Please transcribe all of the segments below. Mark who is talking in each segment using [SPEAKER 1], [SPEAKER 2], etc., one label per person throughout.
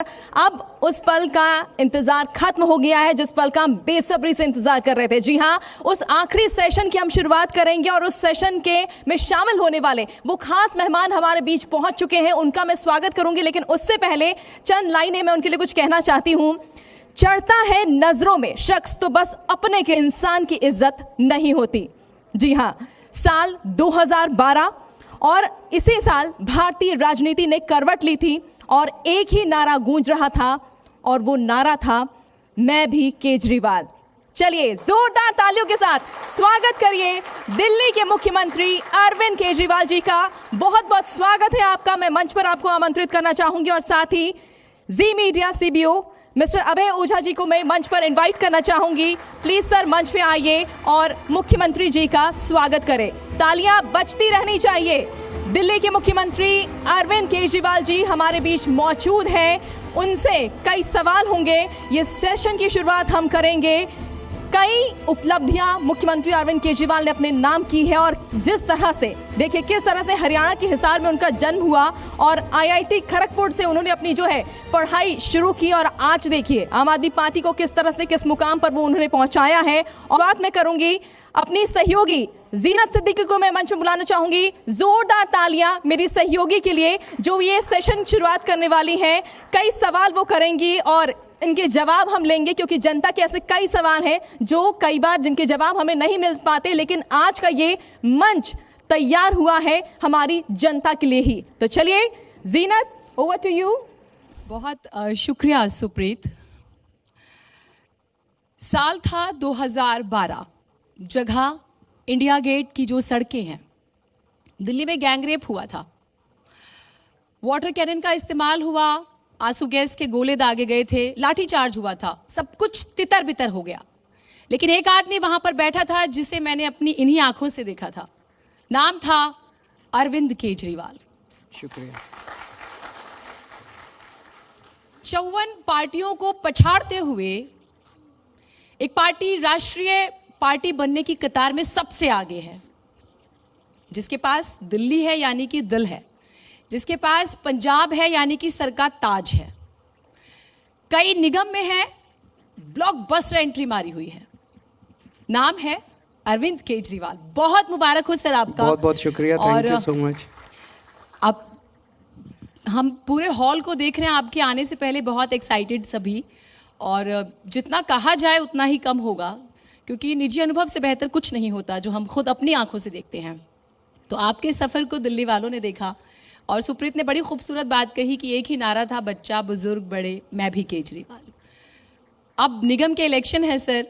[SPEAKER 1] अब उस पल का इंतजार खत्म हो गया है जिस पल का हम बेसब्री से इंतजार कर रहे थे। जी हां, उस आखिरी सेशन की हम शुरुआत करेंगे और उस सेशन के में शामिल होने वाले वो खास मेहमान हमारे बीच पहुंच चुके हैं, उनका मैं स्वागत करूंगी। लेकिन उससे पहले चंद लाइनें मैं उनके लिए कुछ कहना चाहती हूं। चढ़ता है नजरों में शख्स तो बस अपने के इंसान की इज्जत नहीं होती। जी हां, साल 2012 और इसी साल भारतीय राजनीति ने करवट ली थी और एक ही नारा गूंज रहा था और वो नारा था मैं भी केजरीवाल। चलिए जोरदार तालियों के साथ स्वागत करिए दिल्ली के मुख्यमंत्री अरविंद केजरीवाल जी का। बहुत बहुत स्वागत है आपका। मैं मंच पर आपको आमंत्रित करना चाहूंगी और साथ ही जी मीडिया सीबीओ मिस्टर अभय ओझा जी को मैं मंच पर इनवाइट करना चाहूंगी। प्लीज सर मंच पे आइए और मुख्यमंत्री जी का स्वागत करें। तालियां बजती रहनी चाहिए। दिल्ली के मुख्यमंत्री अरविंद केजरीवाल जी हमारे बीच मौजूद हैं, उनसे कई सवाल होंगे। ये सेशन की शुरुआत हम करेंगे। कई उपलब्धियां मुख्यमंत्री अरविंद केजरीवाल ने अपने नाम की है और जिस तरह से देखिए किस तरह से हरियाणा के हिसार में उनका जन्म हुआ और आईआईटी खड़गपुर से उन्होंने अपनी जो है पढ़ाई शुरू की और आज देखिए आम आदमी पार्टी को किस तरह से किस मुकाम पर वो उन्होंने पहुंचाया है। और बात मैं करूंगी अपनी सहयोगी जीनत सिद्दीकी को मैं मंच में बुलाना चाहूंगी। जोरदार तालियां मेरी सहयोगी के लिए जो ये सेशन शुरुआत करने वाली हैं। कई सवाल वो करेंगी और इनके जवाब हम लेंगे क्योंकि जनता के ऐसे कई सवाल हैं जो कई बार जिनके जवाब हमें नहीं मिल पाते, लेकिन आज का ये मंच तैयार हुआ है हमारी जनता के लिए ही। तो चलिए जीनत, ओवर टू यू।
[SPEAKER 2] बहुत शुक्रिया सुप्रीत। साल था 2012, जगह इंडिया गेट की जो सड़कें हैं। दिल्ली में गैंगरेप हुआ था, वाटर कैनन का इस्तेमाल हुआ, आंसू गैस के गोले दागे गए थे, लाठीचार्ज हुआ था, सब कुछ तितर बितर हो गया। लेकिन एक आदमी वहां पर बैठा था जिसे मैंने अपनी इन्हीं आंखों से देखा था। नाम था अरविंद केजरीवाल।
[SPEAKER 3] शुक्रिया।
[SPEAKER 2] 54 पार्टियों को पछाड़ते हुए एक पार्टी राष्ट्रीय पार्टी बनने की कतार में सबसे आगे है, जिसके पास दिल्ली है यानी कि दिल है, जिसके पास पंजाब है यानी कि सर का ताज है, कई निगम में है, ब्लॉकबस्टर एंट्री मारी हुई है। नाम है अरविंद केजरीवाल। बहुत मुबारक हो सर आपका।
[SPEAKER 3] बहुत बहुत शुक्रिया, थैंक यू सो मच।
[SPEAKER 2] अब हम पूरे हॉल को देख रहे हैं आपके आने से पहले, बहुत एक्साइटेड सभी, और जितना कहा जाए उतना ही कम होगा क्योंकि निजी अनुभव से बेहतर कुछ नहीं होता जो हम खुद अपनी आंखों से देखते हैं। तो आपके सफ़र को दिल्ली वालों ने देखा और सुप्रीत ने बड़ी खूबसूरत बात कही कि एक ही नारा था, बच्चा बुजुर्ग बड़े मैं भी केजरीवाल। अब निगम के इलेक्शन है सर,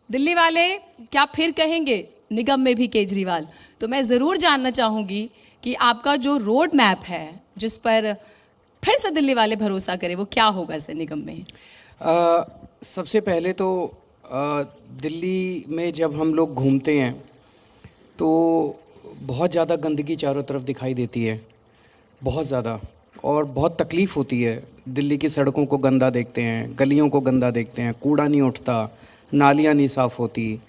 [SPEAKER 2] दिल्ली वाले क्या फिर कहेंगे निगम में भी केजरीवाल? तो मैं ज़रूर जानना चाहूँगी कि आपका जो रोड मैप है जिस पर फिर से दिल्ली वाले भरोसा करें वो क्या होगा सर निगम में?
[SPEAKER 3] सबसे पहले तो दिल्ली में जब हम लोग घूमते हैं तो बहुत ज़्यादा गंदगी चारों तरफ दिखाई देती है, बहुत ज़्यादा, और बहुत तकलीफ़ होती है। दिल्ली की सड़कों को गंदा देखते हैं, गलियों को गंदा देखते हैं, कूड़ा नहीं उठता, नालियाँ नहीं साफ़ होती,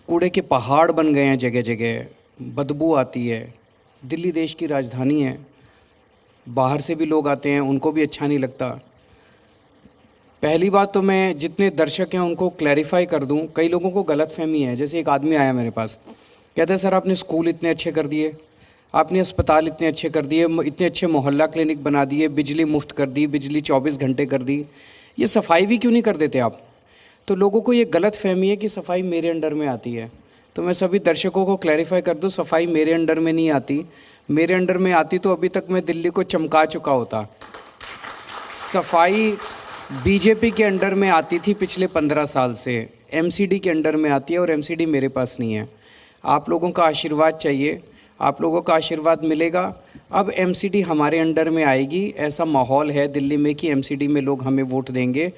[SPEAKER 3] कूड़े के पहाड़ बन गए हैं जगह जगह, बदबू आती है। दिल्ली देश की राजधानी है, बाहर से भी लोग आते हैं, उनको भी अच्छा नहीं लगता। पहली बात तो मैं जितने दर्शक हैं उनको क्लैरिफाई कर दूं, कई लोगों को गलतफहमी है। जैसे एक आदमी आया मेरे पास, कहते हैं सर आपने स्कूल इतने अच्छे कर दिए, आपने अस्पताल इतने अच्छे कर दिए, इतने अच्छे मोहल्ला क्लिनिक बना दिए, बिजली मुफ्त कर दी, बिजली 24 घंटे कर दी, ये सफाई भी क्यों नहीं कर देते आप? तो लोगों को ये गलतफहमी है कि सफाई मेरे अंडर में आती है। तो मैं सभी दर्शकों को क्लैरिफाई कर दूँ, सफाई मेरे अंडर में नहीं आती। मेरे अंडर में आती तो अभी तक मैं दिल्ली को चमका चुका होता। सफाई बीजेपी के अंडर में आती थी पिछले 15 साल से, एमसीडी के अंडर में आती है और एमसीडी मेरे पास नहीं है। आप लोगों का आशीर्वाद चाहिए, आप लोगों का आशीर्वाद मिलेगा। अब एमसीडी हमारे अंडर में आएगी, ऐसा माहौल है दिल्ली में कि एमसीडी में लोग हमें वोट देंगे।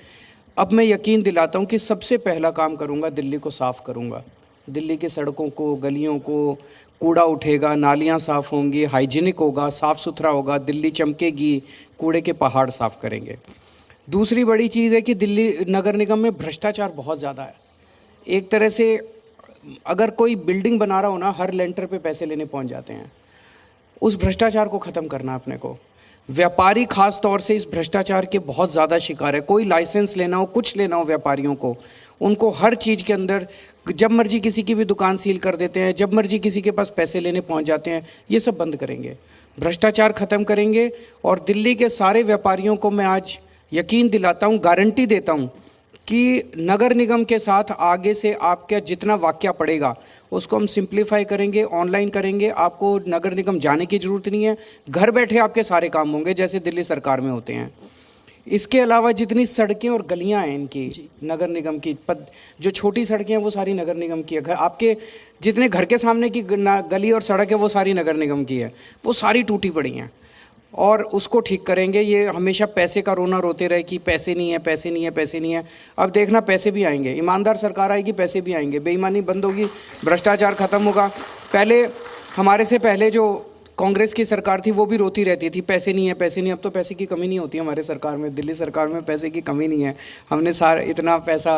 [SPEAKER 3] अब मैं यकीन दिलाता हूँ कि सबसे पहला काम करूँगा, दिल्ली को साफ़ करूँगा। दिल्ली की सड़कों को, गलियों को, कूड़ा उठेगा, नालियाँ साफ़ होंगी, हाइजीनिक होगा, साफ़ सुथरा होगा, दिल्ली चमकेगी, कूड़े के पहाड़ साफ़ करेंगे। दूसरी बड़ी चीज़ है कि दिल्ली नगर निगम में भ्रष्टाचार बहुत ज़्यादा है। एक तरह से अगर कोई बिल्डिंग बना रहा हो ना, हर लेंटर पे पैसे लेने पहुंच जाते हैं। उस भ्रष्टाचार को ख़त्म करना अपने को। व्यापारी खास तौर से इस भ्रष्टाचार के बहुत ज़्यादा शिकार है। कोई लाइसेंस लेना हो, कुछ लेना हो व्यापारियों को, उनको हर चीज़ के अंदर जब मर्जी किसी की भी दुकान सील कर देते हैं, जब मर्जी किसी के पास पैसे लेने पहुंच जाते हैं। ये सब बंद करेंगे, भ्रष्टाचार ख़त्म करेंगे। और दिल्ली के सारे व्यापारियों को मैं आज यकीन दिलाता हूँ, गारंटी देता हूँ कि नगर निगम के साथ आगे से आपका जितना वाक्या पड़ेगा उसको हम सिंप्लीफाई करेंगे, ऑनलाइन करेंगे। आपको नगर निगम जाने की ज़रूरत नहीं है, घर बैठे आपके सारे काम होंगे जैसे दिल्ली सरकार में होते हैं। इसके अलावा जितनी सड़कें और गलियां हैं इनकी नगर निगम की, जो छोटी सड़कें हैं वो सारी नगर निगम की है। घर आपके जितने घर के सामने की गली और सड़क है वो सारी नगर निगम की है, वो सारी टूटी पड़ी हैं और उसको ठीक करेंगे। ये हमेशा पैसे का रोना रोते रहे कि पैसे नहीं है, पैसे नहीं है, पैसे नहीं है। अब देखना पैसे भी आएंगे, ईमानदार सरकार आएगी, पैसे भी आएंगे, बेईमानी बंद होगी, भ्रष्टाचार खत्म होगा। पहले हमारे से पहले जो कांग्रेस की सरकार थी वो भी रोती रहती थी पैसे नहीं है, पैसे नहीं। अब तो पैसे की कमी नहीं होती हमारे सरकार में, दिल्ली सरकार में पैसे की कमी नहीं है। हमने सारा इतना पैसा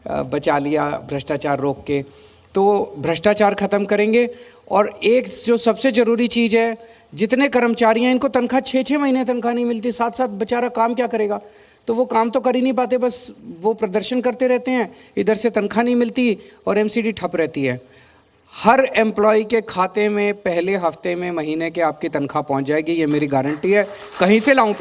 [SPEAKER 3] बचा लिया भ्रष्टाचार रोक के। तो भ्रष्टाचार ख़त्म करेंगे। और एक जो सबसे ज़रूरी चीज़ है, जितने कर्मचारी हैं इनको तनख्वाह 6-6 महीने तनख्वाह नहीं मिलती, साथ साथ बेचारा काम क्या करेगा। तो वो काम तो कर ही नहीं पाते, बस वो प्रदर्शन करते रहते हैं, इधर से तनख्वाह नहीं मिलती और एमसीडी ठप रहती है। हर एम्प्लॉय के खाते में पहले हफ्ते में महीने के आपकी तनख्वाह पहुंच जाएगी, ये मेरी गारंटी है। कहीं से लाऊं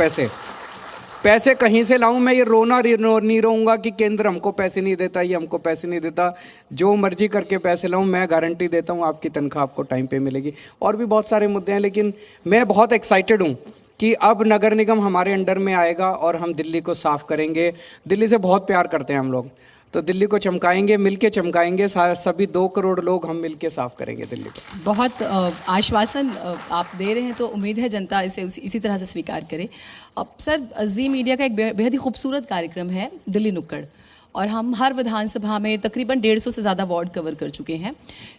[SPEAKER 3] पैसे कहीं से लाऊं। मैं ये रोना नहीं रहूँगा कि केंद्र हमको पैसे नहीं देता, ये हमको पैसे नहीं देता। जो मर्जी करके पैसे लाऊं, मैं गारंटी देता हूं आपकी तनख्वाह आपको टाइम पे मिलेगी। और भी बहुत सारे मुद्दे हैं, लेकिन मैं बहुत एक्साइटेड हूं कि अब नगर निगम हमारे अंडर में आएगा और हम दिल्ली को साफ़ करेंगे। दिल्ली से बहुत प्यार करते हैं हम लोग, तो दिल्ली को चमकाएंगे, मिलके चमकाएंगे। सभी 2 करोड़ लोग हम मिलके साफ़ करेंगे दिल्ली को।
[SPEAKER 2] बहुत आश्वासन आप दे रहे हैं, तो उम्मीद है जनता इसे इसी तरह से स्वीकार करे। अब सर, जी मीडिया का एक बेहद ही खूबसूरत कार्यक्रम है दिल्ली नुक्कड़, और हम हर विधानसभा में तकरीबन 150 से ज़्यादा वार्ड कवर कर चुके हैं।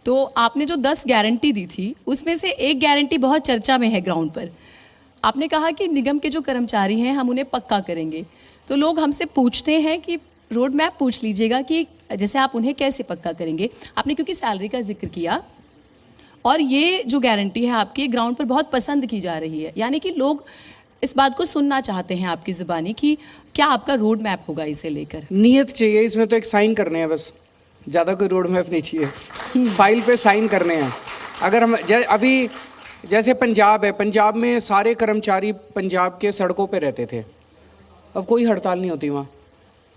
[SPEAKER 2] तो आपने जो 10 गारंटी दी थी उसमें से एक गारंटी बहुत चर्चा में है ग्राउंड पर। आपने कहा कि निगम के जो कर्मचारी हैं हम उन्हें पक्का करेंगे। तो लोग हमसे पूछते हैं कि रोड मैप पूछ लीजिएगा कि जैसे आप उन्हें कैसे पक्का करेंगे। आपने क्योंकि सैलरी का जिक्र किया, और ये जो गारंटी है आपकी ग्राउंड पर बहुत पसंद की जा रही है, यानी कि लोग इस बात को सुनना चाहते हैं आपकी ज़ुबानी कि क्या आपका रोड मैप होगा इसे लेकर।
[SPEAKER 3] नियत चाहिए, इसमें तो एक साइन करने हैं बस, ज़्यादा कोई रोड मैप नहीं चाहिए। फाइल पे साइन करने हैं। अगर हम अभी जैसे पंजाब है, पंजाब में सारे कर्मचारी पंजाब के सड़कों पे रहते थे, अब कोई हड़ताल नहीं होती वहाँ।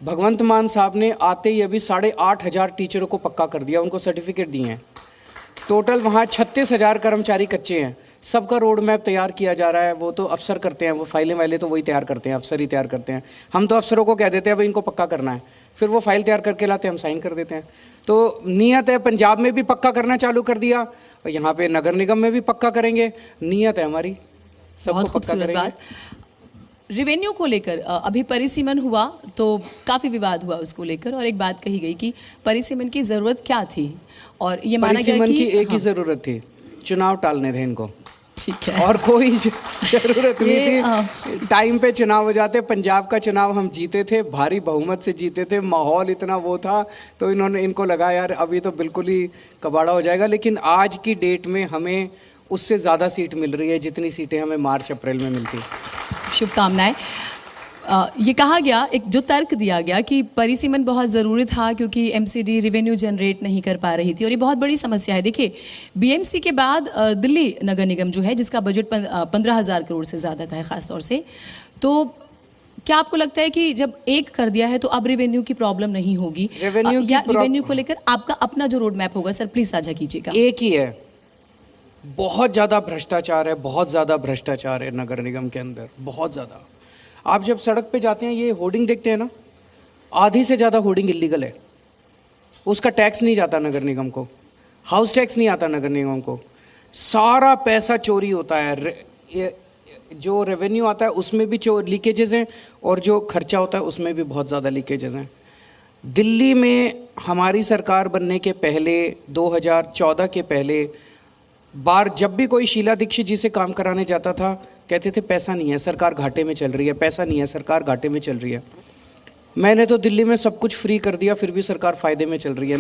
[SPEAKER 3] भगवंत मान साहब ने आते ही अभी 8,500 टीचरों को पक्का कर दिया, उनको सर्टिफिकेट दिए हैं। टोटल वहाँ 36,000 कर्मचारी कच्चे हैं, सबका रोड मैप तैयार किया जा रहा है। वो तो अफसर करते हैं, वो फाइलें वाले तो वही तैयार करते हैं, अफसर ही तैयार करते हैं। हम तो अफसरों को कह देते हैं भाई इनको पक्का करना है, फिर वो फाइल तैयार करके लाते हैं, हम साइन कर देते हैं। तो नीयत है, पंजाब में भी पक्का करना चालू कर दिया, और यहाँ पे नगर निगम में भी पक्का करेंगे। नीयत है हमारी, सबको पक्का करेंगे।
[SPEAKER 2] रेवेन्यू को लेकर अभी परिसीमन हुआ तो काफ़ी विवाद हुआ उसको लेकर, और एक बात कही गई कि परिसीमन की ज़रूरत क्या थी, और ये माना गया कि
[SPEAKER 3] एक ही ज़रूरत थी, चुनाव टालने थे इनको।
[SPEAKER 2] ठीक है,
[SPEAKER 3] और कोई ज़रूरत नहीं थी। टाइम पे चुनाव हो जाते। पंजाब का चुनाव हम जीते थे, भारी बहुमत से जीते थे, माहौल इतना वो था, तो इनको लगा यार अभी तो बिल्कुल ही कबाड़ा हो जाएगा। लेकिन आज की डेट में हमें उससे ज़्यादा सीट मिल रही है जितनी सीटें हमें मार्च अप्रैल में मिलती।
[SPEAKER 2] शुभकामनाएं। ये कहा गया, एक जो तर्क दिया गया कि परिसीमन बहुत ज़रूरी था क्योंकि एमसीडी रेवेन्यू जनरेट नहीं कर पा रही थी, और ये बहुत बड़ी समस्या है। देखिए, बीएमसी के बाद दिल्ली नगर निगम जो है, जिसका बजट 15,000 करोड़ से ज़्यादा का है ख़ास तौर से, तो क्या आपको लगता है कि जब एक कर दिया है तो अब रेवेन्यू की प्रॉब्लम नहीं होगी? रेवेन्यू को लेकर आपका अपना जो रोड मैप होगा सर, प्लीज़ साझा कीजिएगा।
[SPEAKER 3] एक ही है, बहुत ज़्यादा भ्रष्टाचार है, बहुत ज़्यादा भ्रष्टाचार है नगर निगम के अंदर, बहुत ज़्यादा। आप जब सड़क पे जाते हैं, ये होर्डिंग देखते हैं ना, आधी से ज़्यादा होर्डिंग इलीगल है। उसका टैक्स नहीं जाता नगर निगम को, हाउस टैक्स नहीं आता नगर निगम को, सारा पैसा चोरी होता है। जो रेवेन्यू आता है उसमें भी लीकेजेस हैं, और जो खर्चा होता है उसमें भी बहुत ज़्यादा लीकेजेस हैं। दिल्ली में हमारी सरकार बनने के पहले, 2014 के पहले बार जब भी कोई शीला दीक्षित जी से काम कराने जाता था, कहते थे पैसा नहीं है, सरकार घाटे में चल रही है, पैसा नहीं है, सरकार घाटे में चल रही है। मैंने तो दिल्ली में सब कुछ फ्री कर दिया, फिर भी सरकार फ़ायदे में चल रही है,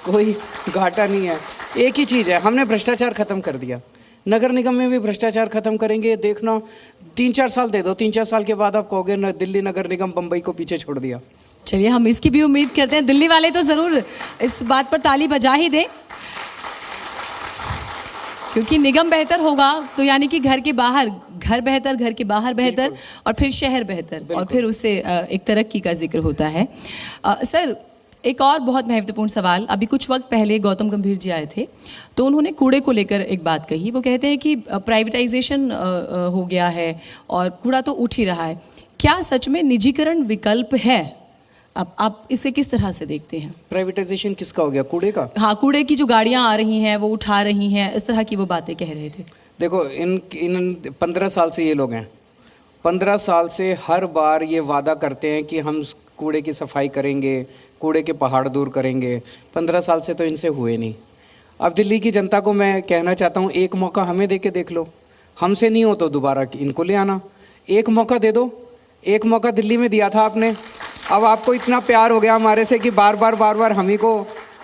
[SPEAKER 3] कोई घाटा नहीं है। एक ही चीज़ है, हमने भ्रष्टाचार ख़त्म कर दिया। नगर निगम में भी भ्रष्टाचार खत्म करेंगे, देखना 3-4 साल दे दो, 3-4 साल के बाद आप कहोगे न दिल्ली नगर निगम बम्बई को पीछे छोड़ दिया।
[SPEAKER 2] चलिए हम इसकी भी उम्मीद करते हैं, दिल्ली वाले तो ज़रूर इस बात पर ताली बजा ही दें, क्योंकि निगम बेहतर होगा तो यानी कि घर के बाहर घर बेहतर, घर के बाहर बेहतर, और फिर शहर बेहतर, और फिर उससे एक तरक्की का जिक्र होता है। सर, एक और बहुत महत्वपूर्ण सवाल, अभी कुछ वक्त पहले गौतम गंभीर जी आए थे तो उन्होंने कूड़े को लेकर एक बात कही। वो कहते हैं कि प्राइवेटाइजेशन हो गया है और कूड़ा तो उठ ही रहा है। क्या सच में निजीकरण विकल्प है? अब आप इसे किस तरह से देखते हैं?
[SPEAKER 3] प्राइवेटाइजेशन किसका हो गया? कूड़े का?
[SPEAKER 2] हाँ, कूड़े की जो गाड़ियाँ आ रही हैं वो उठा रही हैं, इस तरह की वो बातें कह रहे थे।
[SPEAKER 3] देखो, इन 15 साल से ये लोग हैं, 15 साल से हर बार ये वादा करते हैं कि हम कूड़े की सफाई करेंगे, कूड़े के पहाड़ दूर करेंगे। 15 साल से तो इनसे हुए नहीं। अब दिल्ली की जनता को मैं कहना चाहता हूँ, एक मौका हमें दे के देख लो, हमसे नहीं हो तो दोबारा इनको ले आना। एक मौका दे दो, एक मौका दिल्ली में दिया था आपने। अब आपको इतना प्यार हो गया हमारे से कि बार बार हम ही को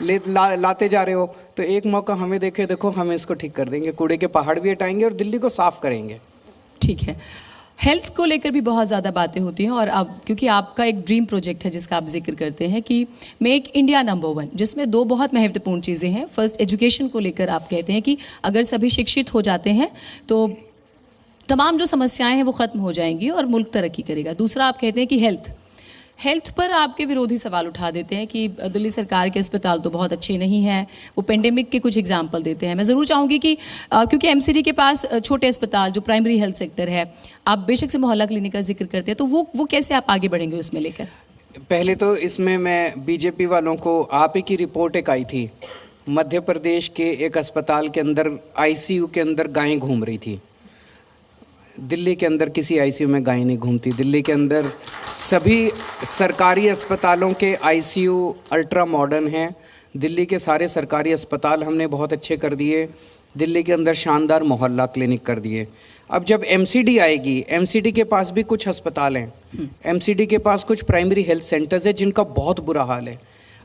[SPEAKER 3] लाते जा रहे हो, तो एक मौका हमें देखो, हम इसको ठीक कर देंगे, कूड़े के पहाड़ भी हटाएंगे और दिल्ली को साफ करेंगे।
[SPEAKER 2] ठीक है। हेल्थ को लेकर भी बहुत ज़्यादा बातें होती हैं, और अब क्योंकि आपका एक ड्रीम प्रोजेक्ट है जिसका आप जिक्र करते हैं कि मेक इंडिया नंबर 1, जिसमें 2 बहुत महत्वपूर्ण चीज़ें हैं। फर्स्ट, एजुकेशन को लेकर आप कहते हैं कि अगर सभी शिक्षित हो जाते हैं तो तमाम जो समस्याएं हैं वो ख़त्म हो जाएंगी और मुल्क तरक्की करेगा। दूसरा, आप कहते हैं कि हेल्थ पर आपके विरोधी सवाल उठा देते हैं कि दिल्ली सरकार के अस्पताल तो बहुत अच्छे नहीं हैं। वो पेंडेमिक के कुछ एग्जाम्पल देते हैं। मैं ज़रूर चाहूँगी कि क्योंकि एमसीडी के पास छोटे अस्पताल जो प्राइमरी हेल्थ सेक्टर है, आप बेशक से मोहल्ला क्लिनिक का जिक्र करते हैं, तो वो कैसे आप आगे बढ़ेंगे उसमें लेकर?
[SPEAKER 3] पहले तो इसमें मैं बीजेपी वालों को, आप ही की रिपोर्ट एक आई थी, मध्य प्रदेश के एक अस्पताल के अंदर आईसीयू के अंदर गायें घूम रही थी। दिल्ली के अंदर किसी आईसीयू में गाय नहीं घूमती। दिल्ली के अंदर सभी सरकारी अस्पतालों के आईसीयू अल्ट्रा मॉडर्न हैं। दिल्ली के सारे सरकारी अस्पताल हमने बहुत अच्छे कर दिए। दिल्ली के अंदर शानदार मोहल्ला क्लिनिक कर दिए। अब जब एमसीडी आएगी, एमसीडी के पास भी कुछ अस्पताल हैं, एमसीडी के पास कुछ प्राइमरी हेल्थ सेंटर्स हैं जिनका बहुत बुरा हाल है।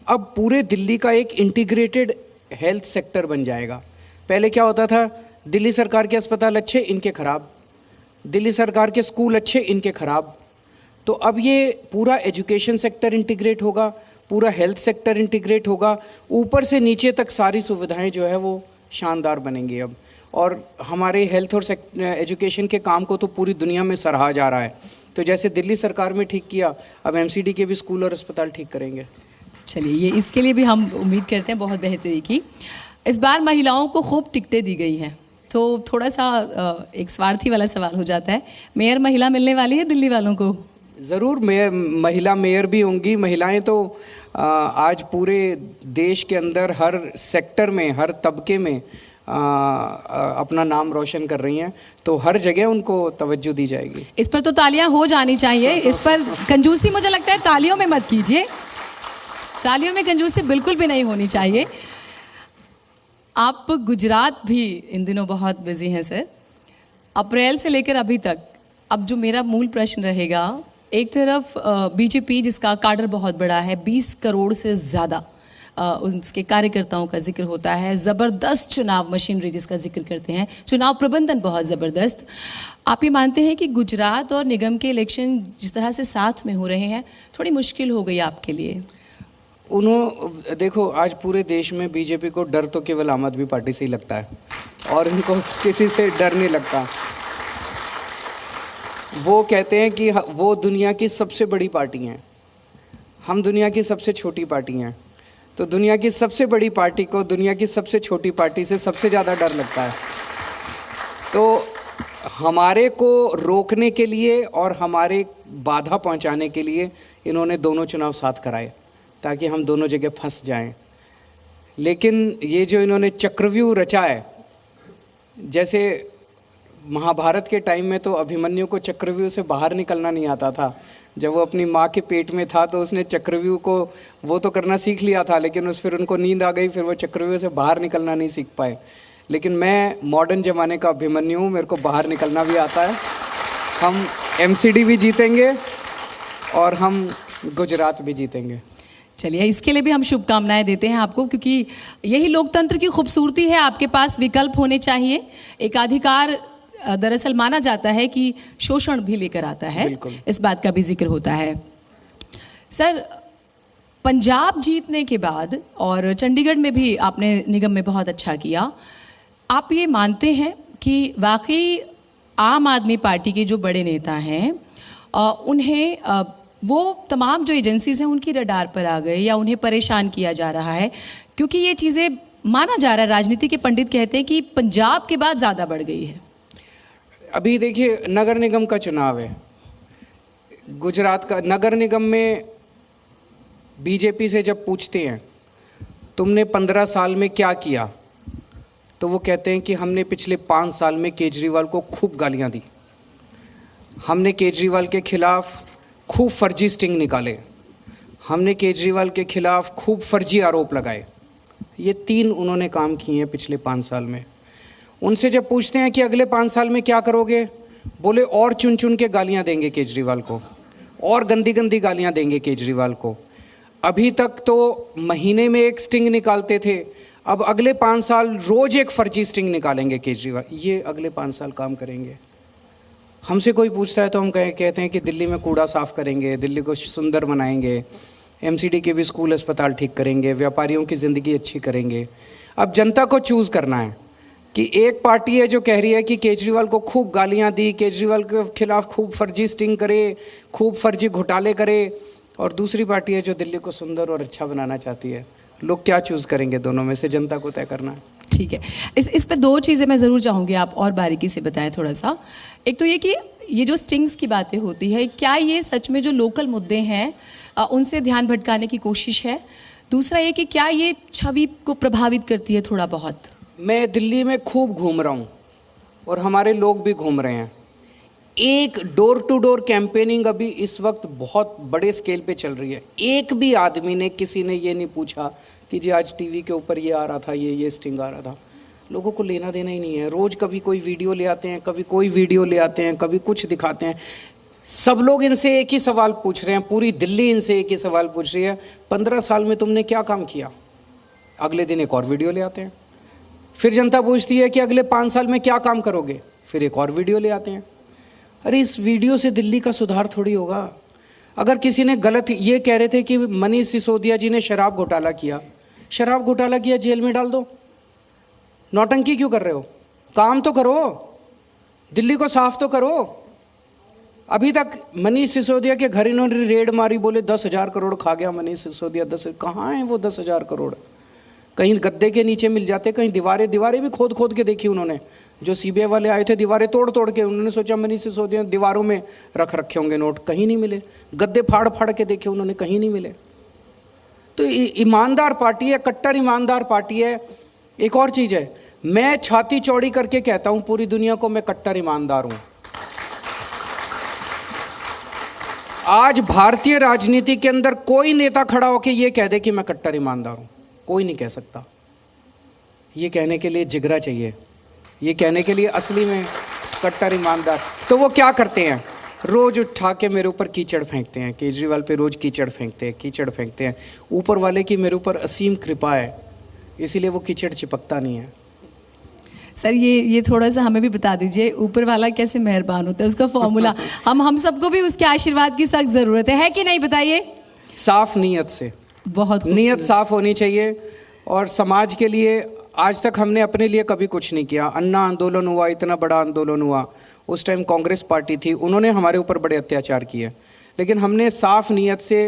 [SPEAKER 3] अब पूरे दिल्ली का एक इंटीग्रेटेड हेल्थ सेक्टर बन जाएगा। पहले क्या होता था, दिल्ली सरकार के अस्पताल अच्छे, इनके खराब, दिल्ली सरकार के स्कूल अच्छे, इनके खराब। तो अब ये पूरा एजुकेशन सेक्टर इंटीग्रेट होगा, पूरा हेल्थ सेक्टर इंटीग्रेट होगा, ऊपर से नीचे तक सारी सुविधाएं जो है वो शानदार बनेंगी अब। और हमारे हेल्थ और एजुकेशन के काम को तो पूरी दुनिया में सराहा जा रहा है। तो जैसे दिल्ली सरकार में ठीक किया, अब एमसीडी के भी स्कूल और अस्पताल ठीक करेंगे।
[SPEAKER 2] चलिए, ये इसके लिए भी हम उम्मीद करते हैं बहुत बेहतरी की। इस बार महिलाओं को खूब टिकटें दी गई हैं, तो थोड़ा सा एक स्वार्थी वाला सवाल हो जाता है, मेयर महिला मिलने वाली है दिल्ली वालों को?
[SPEAKER 3] ज़रूर, महिला मेयर भी होंगी। महिलाएं तो आज पूरे देश के अंदर हर सेक्टर में, हर तबके में अपना नाम रोशन कर रही हैं, तो हर जगह उनको तवज्जो दी जाएगी।
[SPEAKER 2] इस पर तो तालियां हो जानी चाहिए। इस पर कंजूसी मुझे लगता है तालियों में मत कीजिए, तालियों में कंजूसी बिल्कुल भी नहीं होनी चाहिए। आप गुजरात भी इन दिनों बहुत बिजी हैं सर, अप्रैल से लेकर अभी तक। अब जो मेरा मूल प्रश्न रहेगा, एक तरफ बीजेपी जिसका काडर बहुत बड़ा है, 20 करोड़ से ज़्यादा उसके कार्यकर्ताओं का जिक्र होता है, ज़बरदस्त चुनाव मशीनरी जिसका जिक्र करते हैं, चुनाव प्रबंधन बहुत ज़बरदस्त। आप ये मानते हैं कि गुजरात और निगम के इलेक्शन जिस तरह से साथ में हो रहे हैं, थोड़ी मुश्किल हो गई आपके लिए?
[SPEAKER 3] देखो, आज पूरे देश में बीजेपी को डर तो केवल आम आदमी पार्टी से ही लगता है, और इनको किसी से डर नहीं लगता। वो कहते हैं कि वो दुनिया की सबसे बड़ी पार्टी हैं, हम दुनिया की सबसे छोटी पार्टी हैं। तो दुनिया की सबसे बड़ी पार्टी को दुनिया की सबसे छोटी पार्टी से सबसे ज़्यादा डर लगता है। तो हमारे को रोकने के लिए और हमारे बाधा पहुंचाने के लिए इन्होंने दोनों चुनाव साथ कराए, ताकि हम दोनों जगह फंस जाएं। लेकिन ये जो इन्होंने चक्रव्यूह रचा है, जैसे महाभारत के टाइम में तो अभिमन्यु को चक्रव्यूह से बाहर निकलना नहीं आता था। जब वो अपनी माँ के पेट में था तो उसने चक्रव्यूह को वो तो करना सीख लिया था, लेकिन फिर उनको नींद आ गई, फिर वो चक्रव्यूह से बाहर निकलना नहीं सीख पाए। लेकिन मैं मॉडर्न ज़माने का अभिमन्यु हूँ, मेरे को बाहर निकलना भी आता है। हम एमसीडी भी जीतेंगे और हम गुजरात भी जीतेंगे।
[SPEAKER 2] चलिए, इसके लिए भी हम शुभकामनाएं देते हैं आपको, क्योंकि यही लोकतंत्र की खूबसूरती है। आपके पास विकल्प होने चाहिए। एकाधिकार दरअसल माना जाता है कि शोषण भी लेकर आता है, इस बात का भी जिक्र होता है। सर, पंजाब जीतने के बाद और चंडीगढ़ में भी आपने निगम में बहुत अच्छा किया, आप ये मानते हैं कि वाकई आम आदमी पार्टी के जो बड़े नेता हैं उन्हें वो तमाम जो एजेंसीज हैं उनकी रडार पर आ गए, या उन्हें परेशान किया जा रहा है? क्योंकि ये चीज़ें माना जा रहा है, राजनीति के पंडित कहते हैं कि पंजाब के बाद ज़्यादा बढ़ गई है।
[SPEAKER 3] अभी देखिए, नगर निगम का चुनाव है, गुजरात का नगर निगम में बीजेपी से जब पूछते हैं तुमने 15 साल में क्या किया, तो वो कहते हैं कि हमने पिछले 5 साल में केजरीवाल को खूब गालियां दी, हमने केजरीवाल के खिलाफ खूब फर्जी स्टिंग निकाले, हमने केजरीवाल के खिलाफ खूब फर्जी आरोप लगाए। ये 3 उन्होंने काम किए हैं पिछले 5 साल में। उनसे जब पूछते हैं कि अगले 5 साल में क्या करोगे, बोले और चुन चुन के गालियां देंगे केजरीवाल को, और गंदी गंदी गालियां देंगे केजरीवाल को। अभी तक तो महीने में एक स्टिंग निकालते थे, अब अगले 5 साल रोज एक फर्जी स्टिंग निकालेंगे केजरीवाल। ये अगले 5 साल काम करेंगे। हमसे कोई पूछता है तो हम कहते हैं कि दिल्ली में कूड़ा साफ़ करेंगे, दिल्ली को सुंदर बनाएंगे, एमसीडी के भी स्कूल अस्पताल ठीक करेंगे, व्यापारियों की ज़िंदगी अच्छी करेंगे। अब जनता को चूज़ करना है कि एक पार्टी है जो कह रही है कि केजरीवाल को खूब गालियां दी, केजरीवाल के खिलाफ खूब फर्जी स्टिंग करे, खूब फर्जी घोटाले करे, और दूसरी पार्टी है जो दिल्ली को सुंदर और अच्छा बनाना चाहती है। लोग क्या चूज़ करेंगे दोनों में से, जनता को तय करना है।
[SPEAKER 2] ठीक है, इस पे 2 चीज़ें मैं ज़रूर चाहूँगी आप और बारीकी से बताएं थोड़ा सा। एक तो ये कि ये जो स्टिंग्स की बातें होती है, क्या ये सच में जो लोकल मुद्दे हैं उनसे ध्यान भटकाने की कोशिश है? दूसरा ये कि क्या ये छवि को प्रभावित करती है थोड़ा बहुत?
[SPEAKER 3] मैं दिल्ली में खूब घूम रहा हूँ और हमारे लोग भी घूम रहे हैं। एक डोर टू डोर कैंपेनिंग अभी इस वक्त बहुत बड़े स्केल पे चल रही है। एक भी आदमी ने, किसी ने ये नहीं पूछा कि जी आज टीवी के ऊपर ये आ रहा था, ये स्टिंग आ रहा था। लोगों को लेना देना ही नहीं है। रोज़ कभी कोई वीडियो ले आते हैं, कभी कोई वीडियो ले आते हैं, कभी कुछ दिखाते हैं। सब लोग इनसे एक ही सवाल पूछ रहे हैं, पूरी दिल्ली इनसे एक ही सवाल पूछ रही है, 15 साल में तुमने क्या काम किया? अगले दिन एक और वीडियो ले आते हैं। फिर जनता पूछती है कि अगले 5 साल में क्या काम करोगे? फिर एक और वीडियो ले आते हैं। अरे इस वीडियो से दिल्ली का सुधार थोड़ी होगा। अगर किसी ने गलत, ये कह रहे थे कि मनीष सिसोदिया जी ने शराब घोटाला किया, शराब घोटाला किया, जेल में डाल दो। नौटंकी क्यों कर रहे हो? काम तो करो, दिल्ली को साफ तो करो। अभी तक मनीष सिसोदिया के घर इन्होंने रेड मारी, बोले 10,000 करोड़ खा गया मनीष सिसोदिया। कहाँ है वो 10,000 करोड़? कहीं गद्दे के नीचे मिल जाते, कहीं दीवारें भी खोद खोद के देखी उन्होंने। जो सीबीआई वाले आए थे, दीवारें तोड़ तोड़ के, उन्होंने सोचा मनीष सिसोदिया दीवारों में रख रखे होंगे नोट, कहीं नहीं मिले। गद्दे फाड़ फाड़ के देखे उन्होंने, कहीं नहीं मिले। तो ईमानदार पार्टी है, कट्टर ईमानदार पार्टी है। एक और चीज़ है, मैं छाती चौड़ी करके कहता हूँ पूरी दुनिया को, मैं कट्टर ईमानदार हूँ। आज भारतीय राजनीति के अंदर कोई नेता खड़ा होकर ये कह दे कि मैं कट्टर ईमानदार हूँ, कोई नहीं कह सकता। ये कहने के लिए जिगरा चाहिए, ये कहने के लिए असली में कट्टर ईमानदार। तो वो क्या करते हैं? रोज़ उठा के मेरे ऊपर कीचड़ फेंकते हैं, केजरीवाल पे रोज़ कीचड़ फेंकते हैं। ऊपर वाले की मेरे ऊपर असीम कृपा है, इसीलिए वो कीचड़ चिपकता नहीं है।
[SPEAKER 2] सर ये थोड़ा सा हमें भी बता दीजिए, ऊपर वाला कैसे मेहरबान होता है, उसका फॉर्मूला। हम सबको भी उसके आशीर्वाद की सख्त ज़रूरत है कि नहीं, बताइए?
[SPEAKER 3] साफ नीयत से,
[SPEAKER 2] बहुत
[SPEAKER 3] नीयत साफ होनी चाहिए। और समाज के लिए आज तक हमने अपने लिए कभी कुछ नहीं किया। अन्ना आंदोलन हुआ, इतना बड़ा आंदोलन हुआ, उस टाइम कांग्रेस पार्टी थी, उन्होंने हमारे ऊपर बड़े अत्याचार किए, लेकिन हमने साफ नीयत से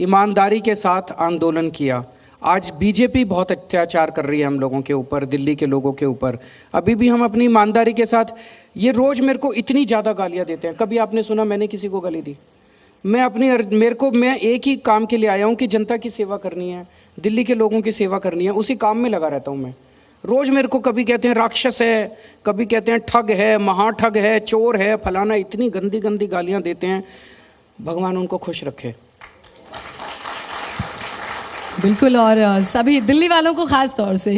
[SPEAKER 3] ईमानदारी के साथ आंदोलन किया। आज बीजेपी बहुत अत्याचार कर रही है हम लोगों के ऊपर, दिल्ली के लोगों के ऊपर। अभी भी हम अपनी ईमानदारी के साथ, ये रोज़ मेरे को इतनी ज़्यादा गालियाँ देते हैं। कभी आपने सुना मैंने किसी को गाली दी? मैं एक ही काम के लिए आया हूँ कि जनता की सेवा करनी है, दिल्ली के लोगों की सेवा करनी है, उसी काम में लगा रहता हूँ मैं। रोज़ मेरे को कभी कहते हैं राक्षस है, कभी कहते हैं ठग है, महाठग है, चोर है, फलाना, इतनी गंदी गंदी गालियाँ देते हैं। भगवान उनको खुश रखे।
[SPEAKER 2] बिल्कुल, और सभी दिल्ली वालों को खास तौर से।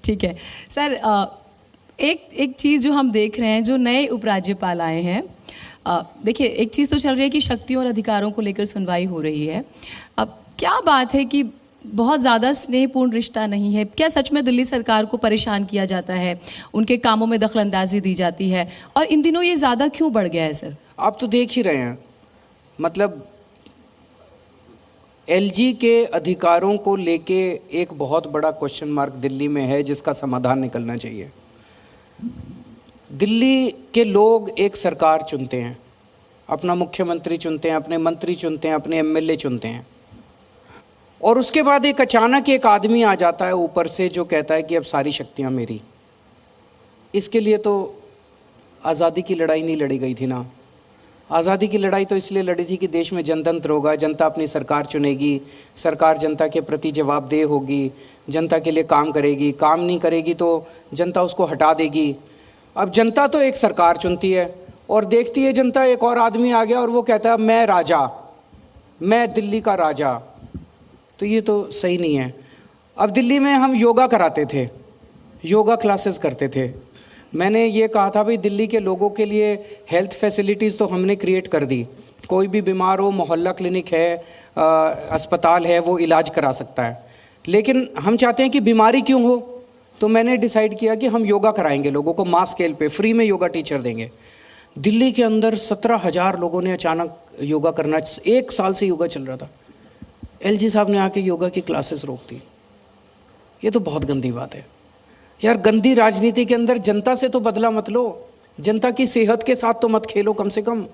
[SPEAKER 2] ठीक है सर, एक चीज़ जो हम देख रहे हैं, जो नए उपराज्यपाल आए हैं, देखिए एक चीज़ तो चल रही है कि शक्तियों और अधिकारों को लेकर सुनवाई हो रही है। अब क्या बात है कि बहुत ज़्यादा स्नेहपूर्ण रिश्ता नहीं है? क्या सच में दिल्ली सरकार को परेशान किया जाता है, उनके कामों में दखलंदाजी दी जाती है, और इन दिनों ये ज़्यादा क्यों बढ़ गया है सर?
[SPEAKER 3] आप तो देख ही रहे हैं, मतलब एलजी के अधिकारों को लेके एक बहुत बड़ा क्वेश्चन मार्क दिल्ली में है, जिसका समाधान निकलना चाहिए। दिल्ली के लोग एक सरकार चुनते हैं, अपना मुख्यमंत्री चुनते हैं, अपने मंत्री चुनते हैं, अपने एमएलए चुनते हैं, और उसके बाद एक अचानक एक आदमी आ जाता है ऊपर से जो कहता है कि अब सारी शक्तियां मेरी। इसके लिए तो आज़ादी की लड़ाई नहीं लड़ी गई थी ना। आज़ादी की लड़ाई तो इसलिए लड़ी थी कि देश में जनतंत्र होगा, जनता अपनी सरकार चुनेगी, सरकार जनता के प्रति जवाबदेह होगी, जनता के लिए काम करेगी, काम नहीं करेगी तो जनता उसको हटा देगी। अब जनता तो एक सरकार चुनती है और देखती है जनता एक और आदमी आ गया और वो कहता है मैं राजा, मैं दिल्ली का राजा। तो ये तो सही नहीं है। अब दिल्ली में हम योगा कराते थे, योगा क्लासेस करते थे। मैंने ये कहा था भाई दिल्ली के लोगों के लिए हेल्थ फैसिलिटीज़ तो हमने क्रिएट कर दी, कोई भी बीमार हो मोहल्ला क्लिनिक है, अस्पताल है, वो इलाज करा सकता है। लेकिन हम चाहते हैं कि बीमारी क्यों हो, तो मैंने डिसाइड किया कि हम योगा कराएंगे लोगों को, मास स्केल पे फ्री में योगा टीचर देंगे। दिल्ली के अंदर 17,000 लोगों ने अचानक योगा करना, 1 साल से योगा चल रहा था। एलजी साहब ने आके योगा की क्लासेस रोक दी। ये तो बहुत गंदी बात है यार। गंदी राजनीति के अंदर जनता से तो बदला मत लो, जनता की सेहत के साथ तो मत खेलो कम से कम।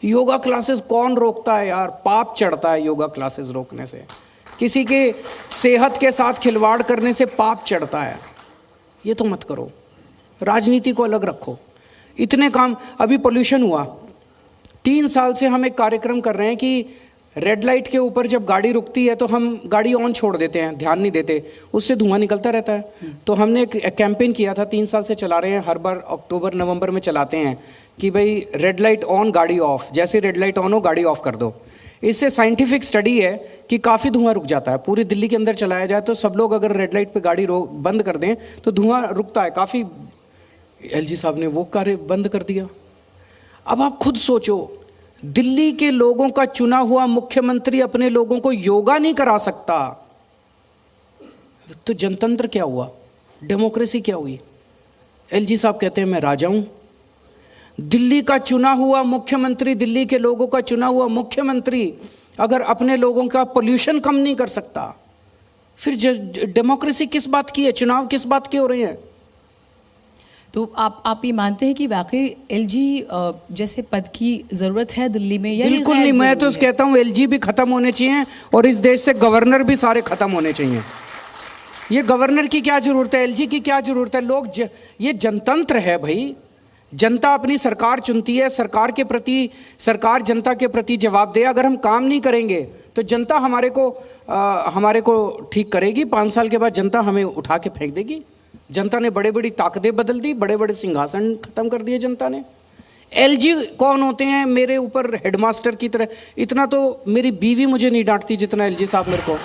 [SPEAKER 3] योगा क्लासेस कौन रोकता है यार? पाप चढ़ता है योगा क्लासेस रोकने से, किसी के सेहत के साथ खिलवाड़ करने से पाप चढ़ता है। ये तो मत करो, राजनीति को अलग रखो। इतने काम, अभी पोल्यूशन हुआ, 3 साल से हम एक कार्यक्रम कर रहे हैं कि रेड लाइट के ऊपर जब गाड़ी रुकती है तो हम गाड़ी ऑन छोड़ देते हैं, ध्यान नहीं देते, उससे धुआं निकलता रहता है। तो हमने एक कैंपेन किया था, 3 साल से चला रहे हैं, हर बार अक्टूबर नवंबर में चलाते हैं कि भाई रेड लाइट ऑन गाड़ी ऑफ, जैसे रेड लाइट ऑन हो गाड़ी ऑफ कर दो। इससे साइंटिफिक स्टडी है कि काफ़ी धुआं रुक जाता है। पूरी दिल्ली के अंदर चलाया जाए तो सब लोग अगर रेड लाइट पे गाड़ी बंद कर दें तो धुआं रुकता है काफ़ी। एलजी साहब ने वो कार्य बंद कर दिया। अब आप खुद सोचो, दिल्ली के लोगों का चुना हुआ मुख्यमंत्री अपने लोगों को योगा नहीं करा सकता, तो जनतंत्र क्या हुआ, डेमोक्रेसी क्या हुई? एलजी साहब कहते हैं मैं राजा हूं। दिल्ली का चुना हुआ मुख्यमंत्री, दिल्ली के लोगों का चुना हुआ मुख्यमंत्री अगर अपने लोगों का पोल्यूशन कम नहीं कर सकता, फिर डेमोक्रेसी किस बात की है? चुनाव किस बात के हो रहे हैं?
[SPEAKER 2] तो आप ये मानते हैं कि वाकई एलजी जैसे पद की ज़रूरत है दिल्ली में, या
[SPEAKER 3] बिल्कुल नहीं। मैं तो कहता हूँ एलजी भी खत्म होने चाहिए और इस देश से गवर्नर भी सारे खत्म होने चाहिए। ये गवर्नर की क्या जरूरत है, एलजी की क्या जरूरत है? लोग ये जनतंत्र है भाई, जनता अपनी सरकार चुनती है, सरकार जनता के प्रति जवाबदेह। अगर हम काम नहीं करेंगे तो जनता हमारे को ठीक करेगी, 5 साल के बाद जनता हमें उठा के फेंक देगी। जनता ने बड़े बड़ी ताकतें बदल दी, बड़े बड़े सिंहासन खत्म कर दिए जनता ने। एलजी कौन होते हैं? मेरे ऊपर हेडमास्टर की तरह। इतना तो मेरी बीवी मुझे नहीं डांटती जितना एलजी साहब मेरे को।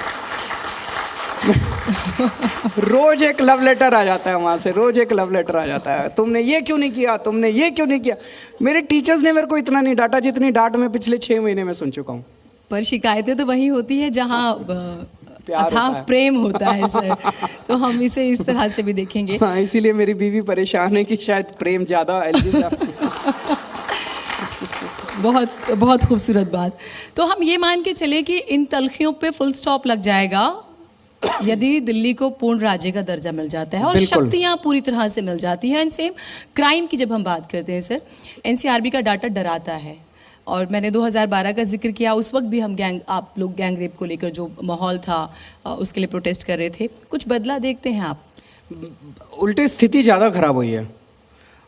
[SPEAKER 3] रोज एक लव लेटर आ जाता है वहाँ से, रोज एक लव लेटर आ जाता है, तुमने ये क्यों नहीं किया, तुमने ये क्यों नहीं किया। मेरे टीचर्स ने मेरे को इतना नहीं डांटा जितनी डांट मैं पिछले 6 महीने में सुन चुका हूँ।
[SPEAKER 2] पर शिकायतें तो वही होती है जहाँ अथाह प्रेम होता है सर। तो हम इसे इस तरह से भी देखेंगे।
[SPEAKER 3] हाँ, इसीलिए मेरी बीवी परेशान है कि शायद प्रेम ज़्यादा एलजी साहब।
[SPEAKER 2] बहुत बहुत खूबसूरत बात। तो हम ये मान के चले कि इन तलखियों पे फुल स्टॉप लग जाएगा यदि दिल्ली को पूर्ण राज्य का दर्जा मिल जाता है और शक्तियाँ पूरी तरह से मिल जाती हैं। एंड सेम क्राइम की जब हम बात करते हैं सर, एनसीआरबी का डाटा डराता है। और मैंने 2012 का जिक्र किया, उस वक्त भी हम आप लोग गैंग रेप को लेकर जो माहौल था उसके लिए प्रोटेस्ट कर रहे थे। कुछ बदला देखते हैं आप?
[SPEAKER 3] उल्टे स्थिति ज़्यादा खराब हुई है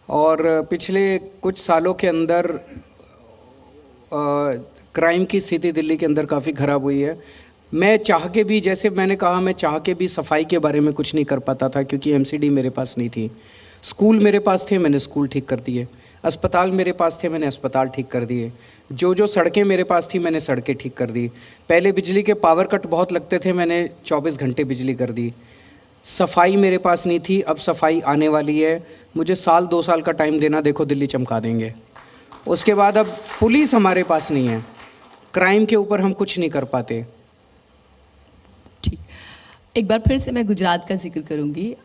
[SPEAKER 3] और पिछले कुछ सालों के अंदर क्राइम की स्थिति दिल्ली के अंदर काफ़ी ख़राब हुई है। मैं चाह के भी, जैसे मैंने कहा, मैं चाह के भी सफाई के बारे में कुछ नहीं कर पाता था क्योंकि एमसीडी मेरे पास नहीं थी। स्कूल मेरे पास थे, मैंने स्कूल ठीक कर दिए। अस्पताल मेरे पास थे, मैंने अस्पताल ठीक कर दिए। जो सड़कें मेरे पास थी मैंने सड़कें ठीक कर दी। पहले बिजली के पावर कट बहुत लगते थे, मैंने 24 घंटे बिजली कर दी। सफाई मेरे पास नहीं थी, अब सफाई आने वाली है। मुझे 1-2 साल का टाइम देना, देखो दिल्ली चमका देंगे। उसके बाद अब पुलिस हमारे पास नहीं है, क्राइम के ऊपर हम कुछ नहीं कर पाते।
[SPEAKER 2] एक बार फिर से मैं गुजरात का जिक्र करूंगी।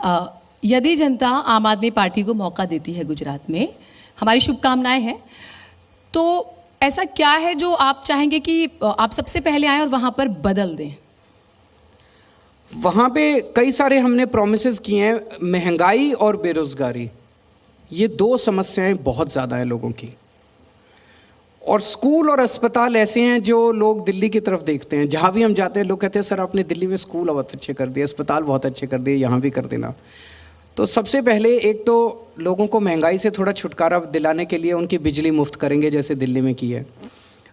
[SPEAKER 2] यदि जनता आम आदमी पार्टी को मौका देती है गुजरात में, हमारी शुभकामनाएं हैं, तो ऐसा क्या है जो आप चाहेंगे कि आप सबसे पहले आएं और वहां पर बदल दें?
[SPEAKER 3] वहाँ पे कई सारे हमने प्रोमिसेस किए हैं। महंगाई और बेरोज़गारी, ये दो समस्याएं बहुत ज़्यादा हैं लोगों की। और स्कूल और अस्पताल ऐसे हैं जो लोग दिल्ली की तरफ देखते हैं। जहाँ भी हम जाते हैं लोग कहते हैं सर आपने दिल्ली में स्कूल बहुत अच्छे कर दिए, अस्पताल बहुत अच्छे कर दिए, यहाँ भी कर देना। तो सबसे पहले एक तो लोगों को महंगाई से थोड़ा छुटकारा दिलाने के लिए उनकी बिजली मुफ्त करेंगे जैसे दिल्ली में की है,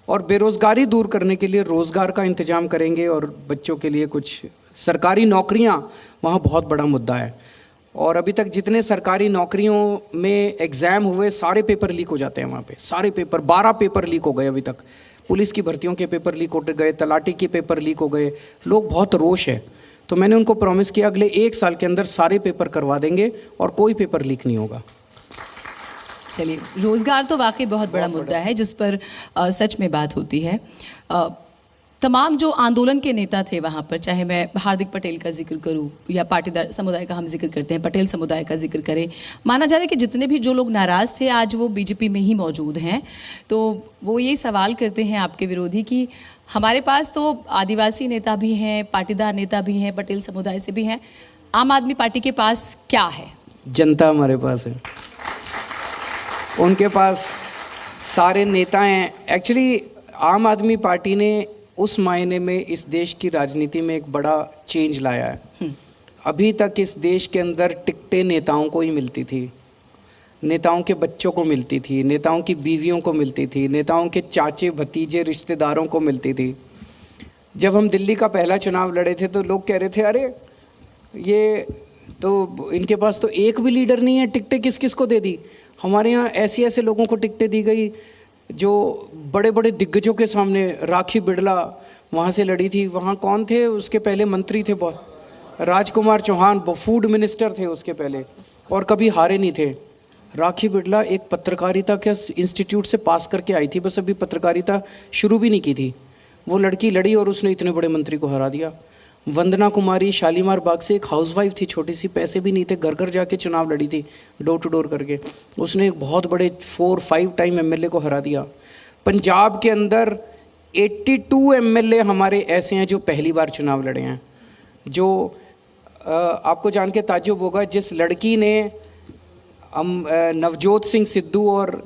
[SPEAKER 3] और बेरोज़गारी दूर करने के लिए रोज़गार का इंतजाम करेंगे, और बच्चों के लिए कुछ सरकारी नौकरियां वहाँ बहुत बड़ा मुद्दा है। और अभी तक जितने सरकारी नौकरियों में एग्ज़ाम हुए सारे पेपर लीक हो जाते हैं वहाँ पे, सारे पेपर 12 पेपर लीक हो गए अभी तक। पुलिस की भर्तियों के पेपर लीक हो गए, तलाटी के पेपर लीक हो गए, लोग बहुत रोष है। तो मैंने उनको प्रॉमिस किया अगले 1 साल के अंदर सारे पेपर करवा देंगे और कोई पेपर लीक नहीं होगा।
[SPEAKER 2] चलिए, रोज़गार तो वाकई बहुत बड़ा मुद्दा है जिस पर सच में बात होती है। तमाम जो आंदोलन के नेता थे वहाँ पर, चाहे मैं हार्दिक पटेल का जिक्र करूँ या पाटीदार समुदाय का हम जिक्र करते हैं, पटेल समुदाय का जिक्र करें, माना जा रहा है कि जितने भी जो लोग नाराज़ थे आज वो बीजेपी में ही मौजूद हैं। तो वो ये सवाल करते हैं आपके विरोधी कि हमारे पास तो आदिवासी नेता भी हैं, पाटीदार नेता भी हैं, पटेल समुदाय से भी हैं, आम आदमी पार्टी के पास क्या है?
[SPEAKER 3] जनता हमारे पास है, उनके पास सारे नेता हैं। एक्चुअली आम आदमी पार्टी ने उस मायने में इस देश की राजनीति में एक बड़ा चेंज लाया है। अभी तक इस देश के अंदर टिकटें नेताओं को ही मिलती थी, नेताओं के बच्चों को मिलती थी, नेताओं की बीवियों को मिलती थी, नेताओं के चाचे भतीजे रिश्तेदारों को मिलती थी। जब हम दिल्ली का पहला चुनाव लड़े थे तो लोग कह रहे थे अरे ये तो इनके पास तो एक भी लीडर नहीं है, टिकटें किस किस को दे दी। हमारे यहाँ ऐसे ऐसे लोगों को टिकटें दी गई जो बड़े बड़े दिग्गजों के सामने, राखी बिड़ला वहाँ से लड़ी थी। वहाँ कौन थे उसके पहले मंत्री थे, बहुत राजकुमार चौहान फूड मिनिस्टर थे उसके पहले, और कभी हारे नहीं थे। राखी बिड़ला एक पत्रकारिता के इंस्टीट्यूट से पास करके आई थी, बस अभी पत्रकारिता शुरू भी नहीं की थी। वो लड़की लड़ी और उसने इतने बड़े मंत्री को हरा दिया। वंदना कुमारी शालीमार बाग से एक हाउसवाइफ थी, छोटी सी, पैसे भी नहीं थे, घर घर जाके चुनाव लड़ी थी डोर टू डोर करके। उसने एक बहुत बड़े 4-5 टाइम एमएलए को हरा दिया। पंजाब के अंदर 82 एमएलए हमारे ऐसे हैं जो पहली बार चुनाव लड़े हैं। जो आपको जान के ताज्जुब होगा, जिस लड़की ने नवजोत सिंह सिद्धू और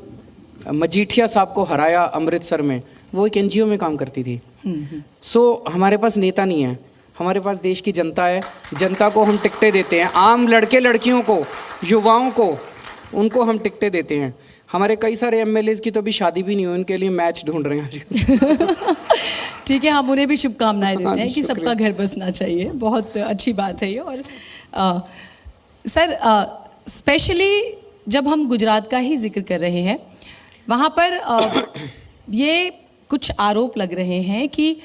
[SPEAKER 3] मजीठिया साहब को हराया अमृतसर में, वो एक एनजीओ में काम करती थी। सो हमारे पास नेता नहीं है, हमारे पास देश की जनता है। जनता को हम टिकटें देते हैं, आम लड़के लड़कियों को, युवाओं को, उनको हम टिकटें देते हैं। हमारे कई सारे एमएलएज की तो अभी शादी भी नहीं हुई, उनके लिए मैच ढूंढ रहे हैं आज।
[SPEAKER 2] ठीक है, हम उन्हें भी शुभकामनाएं देते हैं कि सबका घर बसना चाहिए, बहुत अच्छी बात है ये। और सर, स्पेशली जब हम गुजरात का ही जिक्र कर रहे हैं, वहाँ पर ये कुछ आरोप लग रहे हैं कि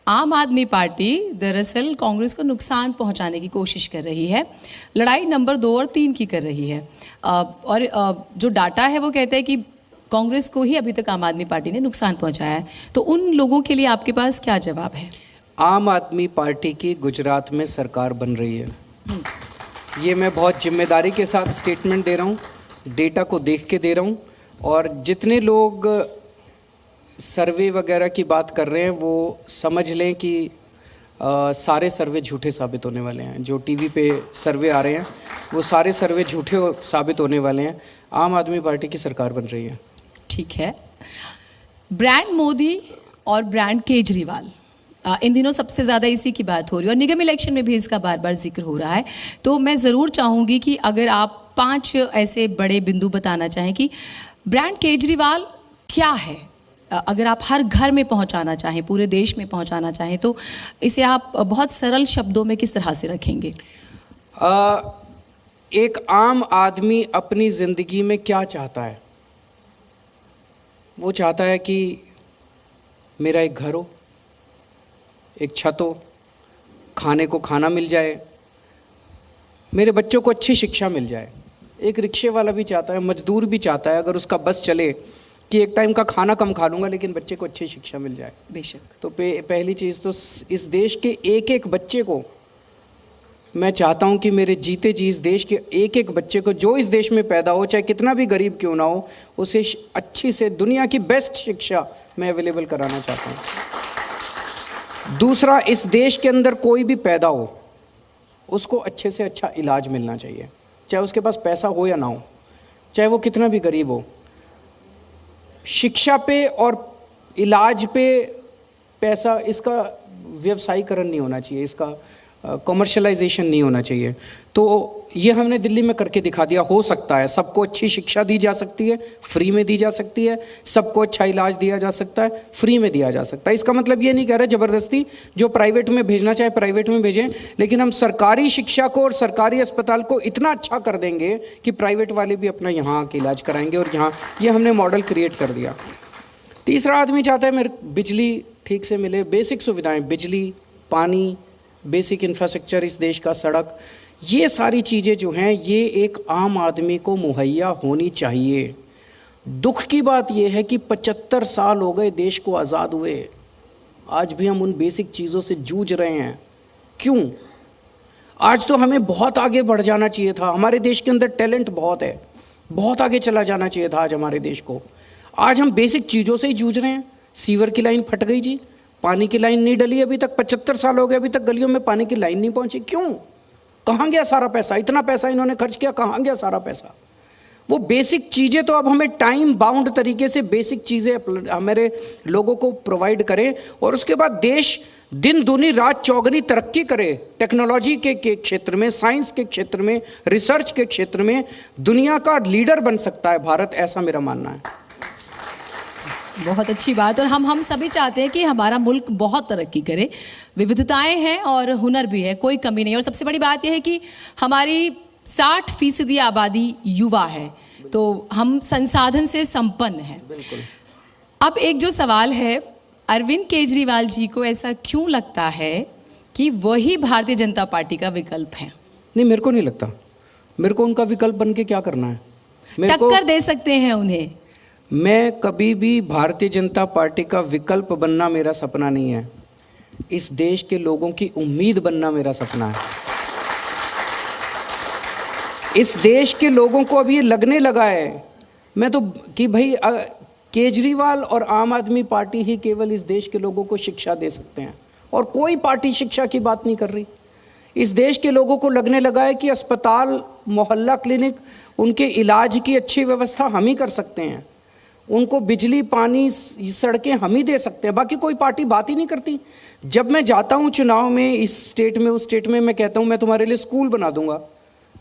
[SPEAKER 2] आम आदमी पार्टी दरअसल कांग्रेस को नुकसान पहुंचाने की कोशिश कर रही है, लड़ाई नंबर 2 और 3 की कर रही है। और जो डाटा है वो कहता है कि कांग्रेस को ही अभी तक आम आदमी पार्टी ने नुकसान पहुंचाया है। तो उन लोगों के लिए आपके पास क्या जवाब है?
[SPEAKER 3] आम आदमी पार्टी की गुजरात में सरकार बन रही है, ये मैं बहुत जिम्मेदारी के साथ स्टेटमेंट दे रहा हूँ, डेटा को देख के दे रहा हूँ। और जितने लोग सर्वे वगैरह की बात कर रहे हैं वो समझ लें कि सारे सर्वे झूठे साबित होने वाले हैं। जो टीवी पे सर्वे आ रहे हैं वो सारे सर्वे झूठे साबित होने वाले हैं। आम आदमी पार्टी की सरकार बन रही है।
[SPEAKER 2] ठीक है, ब्रांड मोदी और ब्रांड केजरीवाल, इन दिनों सबसे ज़्यादा इसी की बात हो रही है और निगम इलेक्शन में भी इसका बार बार जिक्र हो रहा है। तो मैं ज़रूर चाहूँगी कि अगर आप 5 ऐसे बड़े बिंदु बताना चाहें कि ब्रांड केजरीवाल क्या है, अगर आप हर घर में पहुंचाना चाहें, पूरे देश में पहुंचाना चाहें, तो इसे आप बहुत सरल शब्दों में किस तरह से रखेंगे?
[SPEAKER 3] एक आम आदमी अपनी ज़िंदगी में क्या चाहता है? वो चाहता है कि मेरा एक घर हो, एक छत हो, खाने को खाना मिल जाए, मेरे बच्चों को अच्छी शिक्षा मिल जाए। एक रिक्शे वाला भी चाहता है, मजदूर भी चाहता है, अगर उसका बस चले कि एक टाइम का खाना कम खा लूँगा लेकिन बच्चे को अच्छी शिक्षा मिल जाए।
[SPEAKER 2] बेशक।
[SPEAKER 3] तो पहली चीज़ तो इस देश के एक एक बच्चे को मैं चाहता हूं कि मेरे जीते जी इस देश के एक एक बच्चे को, जो इस देश में पैदा हो, चाहे कितना भी गरीब क्यों ना हो, उसे अच्छी से दुनिया की बेस्ट शिक्षा मैं अवेलेबल कराना चाहता हूं। दूसरा, इस देश के अंदर कोई भी पैदा हो, उसको अच्छे से अच्छा इलाज मिलना चाहिए, चाहे उसके पास पैसा हो या ना हो, चाहे वो कितना भी गरीब हो। शिक्षा पे और इलाज पे पैसा, इसका व्यवसायीकरण नहीं होना चाहिए, इसका कमर्शलाइजेशन नहीं होना चाहिए। तो ये हमने दिल्ली में करके दिखा दिया। हो सकता है सबको अच्छी शिक्षा दी जा सकती है, फ्री में दी जा सकती है, सबको अच्छा इलाज दिया जा सकता है, फ्री में दिया जा सकता है। इसका मतलब ये नहीं कह रहे ज़बरदस्ती जो प्राइवेट में भेजना चाहे प्राइवेट में भेजें, लेकिन हम सरकारी शिक्षा को और सरकारी अस्पताल को इतना अच्छा कर देंगे कि प्राइवेट वाले भी अपना यहाँ के इलाज कराएंगे। और यहाँ ये हमने मॉडल क्रिएट कर दिया। तीसरा आदमी चाहता है मेरे बिजली ठीक से मिले, बेसिक सुविधाएं, बिजली, पानी, बेसिक इंफ्रास्ट्रक्चर इस देश का, सड़क, ये सारी चीज़ें जो हैं ये एक आम आदमी को मुहैया होनी चाहिए। दुख की बात यह है कि 75 साल हो गए देश को आज़ाद हुए, आज भी हम उन बेसिक चीज़ों से जूझ रहे हैं। क्यों? आज तो हमें बहुत आगे बढ़ जाना चाहिए था। हमारे देश के अंदर टैलेंट बहुत है, बहुत आगे चला जाना चाहिए था आज हमारे देश को। आज हम बेसिक चीज़ों से ही जूझ रहे हैं। सीवर की लाइन फट गई जी, पानी की लाइन नहीं डली अभी तक, 75 साल हो गए अभी तक गलियों में पानी की लाइन नहीं पहुंची। क्यों? कहाँ गया सारा पैसा? इतना पैसा इन्होंने खर्च किया, कहाँ गया सारा पैसा? वो बेसिक चीज़ें तो अब हमें टाइम बाउंड तरीके से बेसिक चीज़ें हमारे लोगों को प्रोवाइड करें, और उसके बाद देश दिन दूनी रात चौगनी तरक्की करे। टेक्नोलॉजी के क्षेत्र में, साइंस के क्षेत्र में, रिसर्च के क्षेत्र में दुनिया का लीडर बन सकता है भारत, ऐसा मेरा मानना है।
[SPEAKER 2] बहुत अच्छी बात। और हम सभी चाहते हैं कि हमारा मुल्क बहुत तरक्की करे। विविधताएं हैं और हुनर भी है, कोई कमी नहीं। और सबसे बड़ी बात यह है कि हमारी 60% आबादी युवा है, तो हम संसाधन से संपन्न हैं।
[SPEAKER 3] बिल्कुल।
[SPEAKER 2] अब एक जो सवाल है, अरविंद केजरीवाल जी को ऐसा क्यों लगता है कि वही भारतीय जनता पार्टी का विकल्प है?
[SPEAKER 3] नहीं, मेरे को नहीं लगता। मेरे को उनका विकल्प बन के क्या करना है?
[SPEAKER 2] टक्कर दे सकते हैं उन्हें।
[SPEAKER 3] मैं कभी भी भारतीय जनता पार्टी का विकल्प बनना मेरा सपना नहीं है। इस देश के लोगों की उम्मीद बनना मेरा सपना है। इस देश के लोगों को अब ये लगने लगा है मैं तो कि भाई केजरीवाल और आम आदमी पार्टी ही केवल इस देश के लोगों को शिक्षा दे सकते हैं, और कोई पार्टी शिक्षा की बात नहीं कर रही। इस देश के लोगों को लगने लगा है कि अस्पताल, मोहल्ला क्लिनिक, उनके इलाज की अच्छी व्यवस्था हम ही कर सकते हैं, उनको बिजली, पानी, सड़कें हम ही दे सकते हैं, बाकी कोई पार्टी बात ही नहीं करती। जब मैं जाता हूँ चुनाव में, इस स्टेट में उस स्टेट में, मैं कहता हूँ मैं तुम्हारे लिए स्कूल बना दूंगा,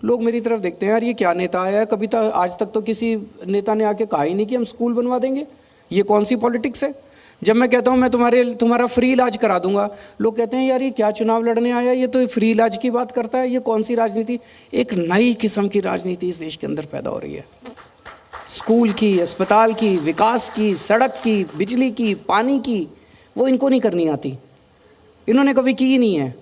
[SPEAKER 3] लोग मेरी तरफ देखते हैं, यार ये क्या नेता आया है? कभी तक आज तक तो किसी नेता ने आके कहा ही नहीं कि हम स्कूल बनवा देंगे। ये कौन सी पॉलिटिक्स है? जब मैं कहता हूँ मैं तुम्हारा फ्री इलाज करा दूंगा, लोग कहते हैं यार ये क्या चुनाव लड़ने आया, ये तो फ्री इलाज की बात करता है, ये कौन सी राजनीति? एक नई किस्म की राजनीति इस देश के अंदर पैदा हो रही है। स्कूल की, अस्पताल की, विकास की, सड़क की, बिजली की, पानी की, वो इनको नहीं करनी आती, इन्होंने कभी की ही नहीं है।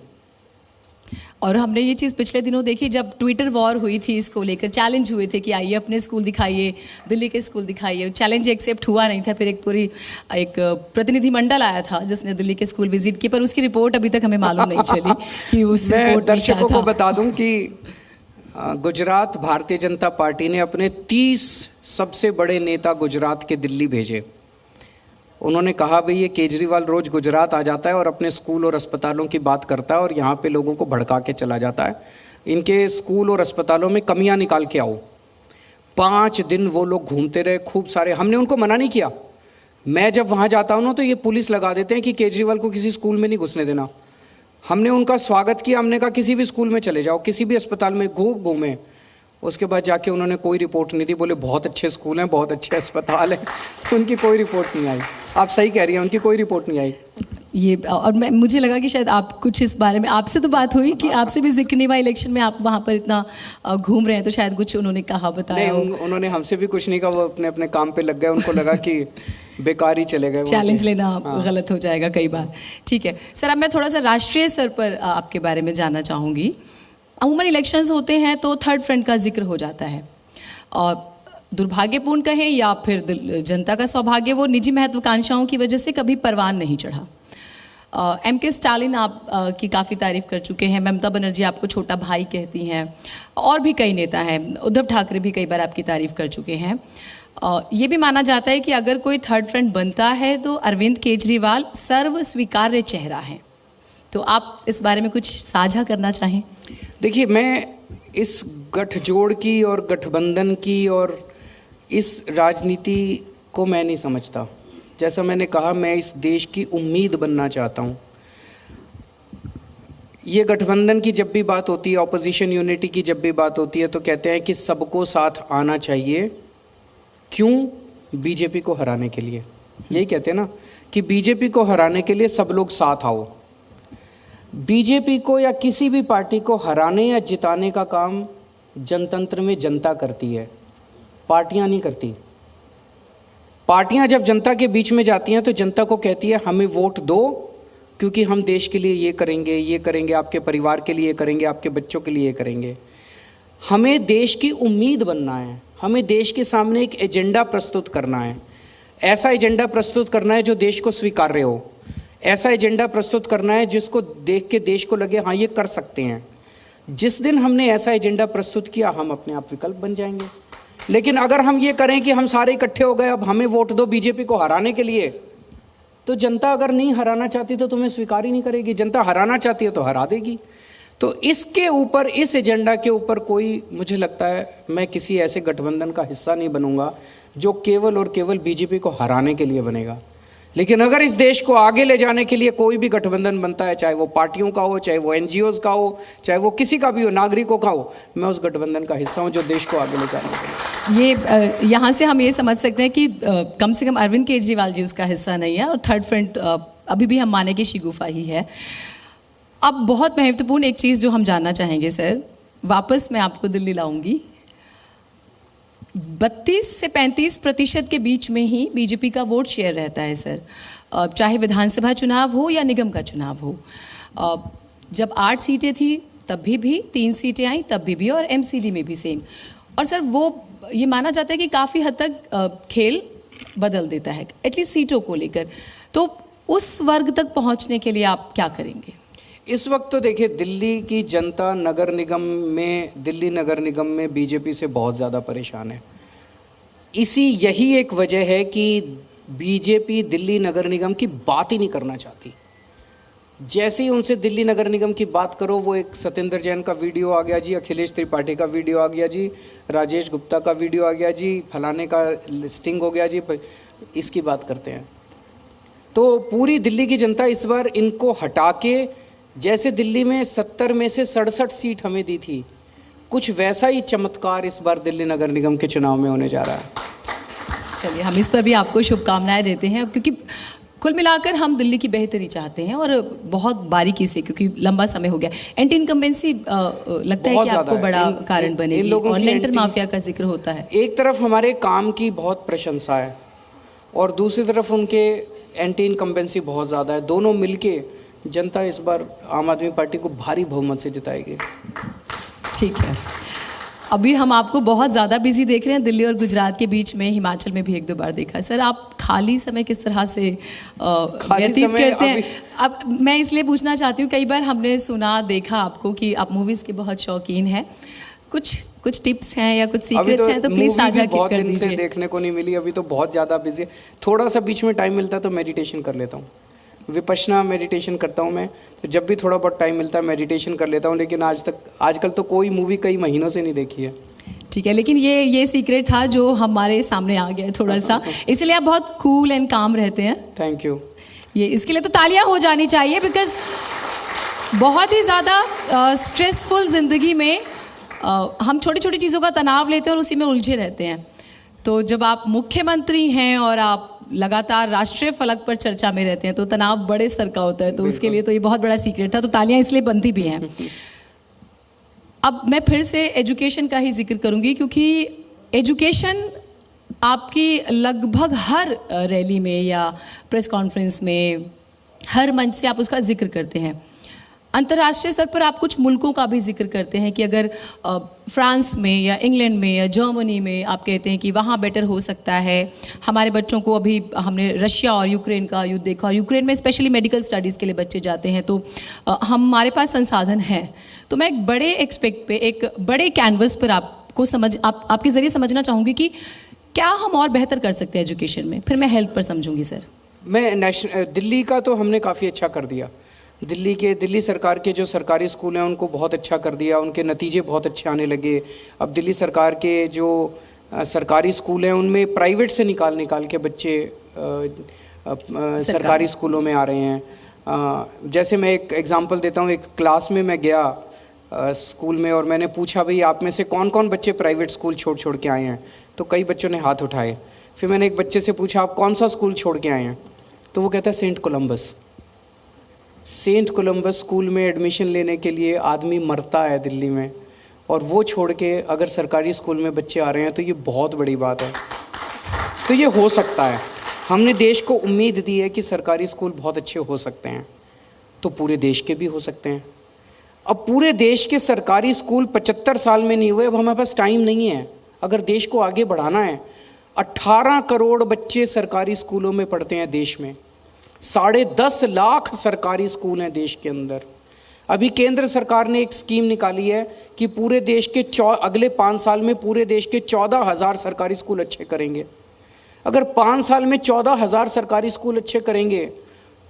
[SPEAKER 2] और हमने ये चीज़ पिछले दिनों देखी, जब ट्विटर वॉर हुई थी, इसको लेकर चैलेंज हुए थे कि आइए अपने स्कूल दिखाइए, दिल्ली के स्कूल दिखाइए। चैलेंज एक्सेप्ट हुआ नहीं था। फिर एक प्रतिनिधिमंडल आया था जिसने दिल्ली के स्कूल विजिट की, पर उसकी रिपोर्ट अभी तक हमें मालूम नहीं चली कि उस रिपोर्ट में क्या था।
[SPEAKER 3] दर्शकों को बता दूं कि गुजरात भारतीय जनता पार्टी ने अपने 30 सबसे बड़े नेता गुजरात के दिल्ली भेजे। उन्होंने कहा भाई ये केजरीवाल रोज़ गुजरात आ जाता है और अपने स्कूल और अस्पतालों की बात करता है और यहाँ पे लोगों को भड़का के चला जाता है, इनके स्कूल और अस्पतालों में कमियां निकाल के आओ। 5 दिन वो लोग घूमते रहे, खूब सारे। हमने उनको मना नहीं किया। मैं जब वहाँ जाता हूँ ना तो ये पुलिस लगा देते हैं कि केजरीवाल को किसी स्कूल में नहीं घुसने देना। हमने उनका स्वागत किया, हमने कहा किसी भी स्कूल में चले जाओ, किसी भी अस्पताल में घूमे। उसके बाद जाके उन्होंने कोई रिपोर्ट नहीं दी, बोले बहुत अच्छे स्कूल हैं, बहुत अच्छे अस्पताल हैं। उनकी कोई रिपोर्ट नहीं आई। आप सही कह रही हैं, उनकी कोई रिपोर्ट नहीं आई।
[SPEAKER 2] ये और मुझे लगा कि शायद आप कुछ इस बारे में, आपसे तो बात हुई कि आपसे भी जिक्र नहीं हुआ इलेक्शन में, आप वहाँ पर इतना घूम रहे हैं, तो शायद कुछ उन्होंने कहा, बताया।
[SPEAKER 3] उन्होंने हमसे भी कुछ नहीं कहा, वो अपने अपने काम पे लग गए। उनको लगा कि बेकार ही चले गए।
[SPEAKER 2] चैलेंज लेना गलत हो जाएगा कई बार। ठीक है सर, अब मैं थोड़ा सा राष्ट्रीय स्तर पर आपके बारे में जानना चाहूँगी। अमूमन इलेक्शंस होते हैं तो थर्ड फ्रंट का जिक्र हो जाता है, और दुर्भाग्यपूर्ण कहें या फिर जनता का सौभाग्य, वो निजी महत्वाकांक्षाओं की वजह से कभी परवान नहीं चढ़ा। M.K. स्टालिन आप की काफ़ी तारीफ कर चुके हैं, ममता बनर्जी आपको छोटा भाई कहती हैं, और भी कई नेता हैं, उद्धव ठाकरे भी कई बार आपकी तारीफ कर चुके हैं। ये भी माना जाता है कि अगर कोई थर्ड फ्रंट बनता है तो अरविंद केजरीवाल सर्व स्वीकार्य चेहरा है। तो आप इस बारे में कुछ साझा करना चाहें?
[SPEAKER 3] देखिए, मैं इस गठजोड़ की और गठबंधन की और इस राजनीति को मैं नहीं समझता। जैसा मैंने कहा, मैं इस देश की उम्मीद बनना चाहता हूँ। ये गठबंधन की जब भी बात होती है, ऑपोजिशन यूनिटी की जब भी बात होती है, तो कहते हैं कि सबको साथ आना चाहिए। क्यों? बीजेपी को हराने के लिए। यही कहते हैं ना कि बीजेपी को हराने के लिए सब लोग साथ आओ। बीजेपी को या किसी भी पार्टी को हराने या जिताने का काम जनतंत्र में जनता करती है, पार्टियां नहीं करती। पार्टियां जब जनता के बीच में जाती हैं तो जनता को कहती है हमें वोट दो, क्योंकि हम देश के लिए ये करेंगे, आपके परिवार के लिए करेंगे, आपके बच्चों के लिए करेंगे। हमें देश की उम्मीद बनना है, हमें देश के सामने एक एजेंडा प्रस्तुत करना है। ऐसा एजेंडा प्रस्तुत करना है जो देश को स्वीकार्य हो, ऐसा एजेंडा प्रस्तुत करना है जिसको देख के देश को लगे हाँ ये कर सकते हैं। जिस दिन हमने ऐसा एजेंडा प्रस्तुत किया, हम अपने आप विकल्प बन जाएंगे। लेकिन अगर हम ये करें कि हम सारे इकट्ठे हो गए, अब हमें वोट दो बीजेपी को हराने के लिए, तो जनता अगर नहीं हराना चाहती तो तुम्हें स्वीकार ही नहीं करेगी। जनता हराना चाहती है तो हरा देगी। तो इसके ऊपर, इस एजेंडा के ऊपर कोई, मुझे लगता है मैं किसी ऐसे गठबंधन का हिस्सा नहीं बनूंगा जो केवल और केवल बीजेपी को हराने के लिए बनेगा। लेकिन अगर इस देश को आगे ले जाने के लिए कोई भी गठबंधन बनता है, चाहे वो पार्टियों का हो, चाहे वो NGOs का हो, चाहे वो किसी का भी हो, नागरिकों का हो, मैं उस गठबंधन का हिस्सा हूँ जो देश को आगे ले जाने के लिए।
[SPEAKER 2] ये यहाँ से हम ये समझ सकते हैं कि कम से कम अरविंद केजरीवाल जी उसका हिस्सा नहीं है, और थर्ड फ्रंट अभी भी हम माने कि शिगुफा ही है। अब बहुत महत्वपूर्ण एक चीज़ जो हम जानना चाहेंगे सर, वापस मैं आपको दिल्ली लाऊंगी। 32 से 35% के बीच में ही बीजेपी का वोट शेयर रहता है सर, चाहे विधानसभा चुनाव हो या निगम का चुनाव हो। जब 8 सीटें थी तब भी 3 सीटें आई तब भी, और MCD में भी सेम। और सर वो ये माना जाता है कि काफ़ी हद तक खेल बदल देता है, एटलीस्ट सीटों को लेकर। तो उस वर्ग तक पहुंचने के लिए आप क्या करेंगे?
[SPEAKER 3] इस वक्त तो देखिए, दिल्ली की जनता दिल्ली नगर निगम में बीजेपी से बहुत ज़्यादा परेशान है। यही एक वजह है कि बीजेपी दिल्ली नगर निगम की बात ही नहीं करना चाहती। जैसे ही उनसे दिल्ली नगर निगम की बात करो, वो एक सत्येंद्र जैन का वीडियो आ गया जी, अखिलेश त्रिपाठी का वीडियो आ गया जी, राजेश गुप्ता का वीडियो आ गया जी, फलाने का लिस्टिंग हो गया जी, इसकी बात करते हैं। तो पूरी दिल्ली की जनता इस बार इनको हटा के, जैसे दिल्ली में 70 में से 67 सीट हमें दी थी, कुछ वैसा ही चमत्कार इस बार दिल्ली नगर निगम के चुनाव में होने जा रहा है।
[SPEAKER 2] चलिए, हम इस पर भी आपको शुभकामनाएं देते हैं, क्योंकि कुल मिलाकर हम दिल्ली की बेहतरी चाहते हैं, और बहुत बारीकी से, क्योंकि लंबा समय हो गया। एंटी इनकम्बेंसी लगता है कि आपको बड़ा कारण बनेगी, और लेंटर माफिया का जिक्र होता है।
[SPEAKER 3] एक तरफ हमारे काम की बहुत प्रशंसा है और दूसरी तरफ उनके एंटी इनकम्बेंसी बहुत ज़्यादा है। दोनों मिलके जनता इस बार आम आदमी पार्टी को भारी बहुमत से जिताएगी।
[SPEAKER 2] ठीक है, अभी हम आपको बहुत ज़्यादा बिजी देख रहे हैं दिल्ली और गुजरात के बीच में, हिमाचल में भी 1-2 बार देखा। सर, आप खाली समय किस तरह से व्यतीत करते हैं? अब मैं इसलिए पूछना चाहती हूँ, कई बार हमने सुना देखा आपको कि आप मूवीज़ के बहुत शौकीन हैं। कुछ टिप्स हैं या कुछ सीक्रेट्स हैं तो प्लीज़ साझा कर
[SPEAKER 3] बहुत दिन से
[SPEAKER 2] दीजिए।
[SPEAKER 3] देखने को नहीं मिली, अभी तो बहुत ज़्यादा बिजी है। थोड़ा सा बीच में टाइम मिलता है तो मेडिटेशन कर लेता हूँ, विपश्यना मेडिटेशन करता हूँ मैं। तो जब भी थोड़ा बहुत टाइम मिलता है मेडिटेशन कर लेता हूँ, लेकिन आजकल तो कोई मूवी कई महीनों से नहीं देखी है।
[SPEAKER 2] ठीक है, लेकिन ये सीक्रेट था जो हमारे सामने आ गया है थोड़ा सा, इसलिए आप बहुत कूल एंड काम रहते हैं।
[SPEAKER 3] Thank you.
[SPEAKER 2] ये इसके लिए तो तालियां हो जानी चाहिए, बिकॉज बहुत ही ज़्यादा स्ट्रेसफुल ज़िंदगी में हम छोटी छोटी चीज़ों का तनाव लेते हैं और उसी में उलझे रहते हैं। तो जब आप मुख्यमंत्री हैं और आप लगातार राष्ट्रीय फलक पर चर्चा में रहते हैं तो तनाव बड़े स्तर का होता है। तो उसके लिए तो ये बहुत बड़ा सीक्रेट था, तो तालियां इसलिए बनती भी हैं। अब मैं फिर से एजुकेशन का ही जिक्र करूंगी, क्योंकि एजुकेशन आपकी लगभग हर रैली में या प्रेस कॉन्फ्रेंस में, हर मंच से आप उसका जिक्र करते हैं। अंतर्राष्ट्रीय स्तर पर आप कुछ मुल्कों का भी जिक्र करते हैं कि अगर फ्रांस में या इंग्लैंड में या जर्मनी में आप कहते हैं कि वहाँ बेटर हो सकता है। हमारे बच्चों को अभी हमने रशिया और यूक्रेन का युद्ध देखा, और यूक्रेन में स्पेशली मेडिकल स्टडीज़ के लिए बच्चे जाते हैं, तो हमारे पास संसाधन है। तो मैं एक बड़े एक्सपेक्ट पे, एक बड़े कैनवस पर आपको आपके ज़रिए समझना चाहूँगी कि क्या हम और बेहतर कर सकते हैं एजुकेशन में। फिर मैं हेल्थ पर समझूंगी सर।
[SPEAKER 3] मैं दिल्ली का तो हमने काफ़ी अच्छा कर दिया। दिल्ली सरकार के जो सरकारी स्कूल हैं उनको बहुत अच्छा कर दिया, उनके नतीजे बहुत अच्छे आने लगे। अब दिल्ली सरकार के जो सरकारी स्कूल हैं उनमें प्राइवेट से निकाल के बच्चे सरकारी स्कूलों में आ रहे हैं। जैसे मैं एक एग्जांपल देता हूँ, एक क्लास में मैं गया स्कूल में और मैंने पूछा भाई आप में से कौन कौन बच्चे प्राइवेट स्कूल छोड़ के आए हैं, तो कई बच्चों ने हाथ उठाए। फिर मैंने एक बच्चे से पूछा आप कौन सा स्कूल छोड़ के आए हैं, तो वो कहता है सेंट कोलंबस स्कूल में एडमिशन लेने के लिए आदमी मरता है दिल्ली में, और वो छोड़ के अगर सरकारी स्कूल में बच्चे आ रहे हैं तो ये बहुत बड़ी बात है। तो ये हो सकता है, हमने देश को उम्मीद दी है कि सरकारी स्कूल बहुत अच्छे हो सकते हैं, तो पूरे देश के भी हो सकते हैं। अब पूरे देश के सरकारी स्कूल 75 साल में नहीं हुए, अब हमारे पास टाइम नहीं है। अगर देश को आगे बढ़ाना है, 18 करोड़ बच्चे सरकारी स्कूलों में पढ़ते हैं देश में, 10.5 लाख सरकारी स्कूल हैं देश के अंदर। अभी केंद्र सरकार ने एक स्कीम निकाली है कि पूरे देश के अगले 5 साल में पूरे देश के 14,000 सरकारी स्कूल अच्छे करेंगे। अगर 5 साल में 14,000 सरकारी स्कूल अच्छे करेंगे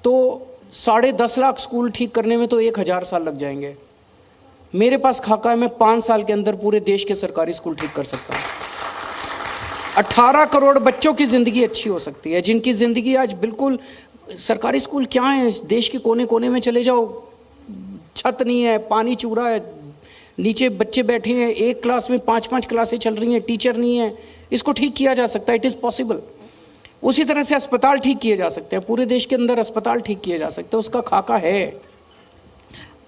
[SPEAKER 3] तो 10.5 लाख स्कूल ठीक करने में तो 1,000 साल लग जाएंगे। मेरे पास खाका है, मैं 5 साल के अंदर पूरे देश के सरकारी स्कूल ठीक कर सकता हूँ। 18 करोड़ बच्चों की ज़िंदगी अच्छी हो सकती है, जिनकी ज़िंदगी आज बिल्कुल, सरकारी स्कूल क्या है, देश के कोने कोने में चले जाओ, छत नहीं है, पानी चू रहा है, नीचे बच्चे बैठे हैं, एक क्लास में 5-5 क्लासें चल रही हैं, टीचर नहीं है। इसको ठीक किया जा सकता है, इट इज़ पॉसिबल। उसी तरह से अस्पताल ठीक किए जा सकते हैं, पूरे देश के अंदर अस्पताल ठीक किए जा सकते हैं, उसका खाका है।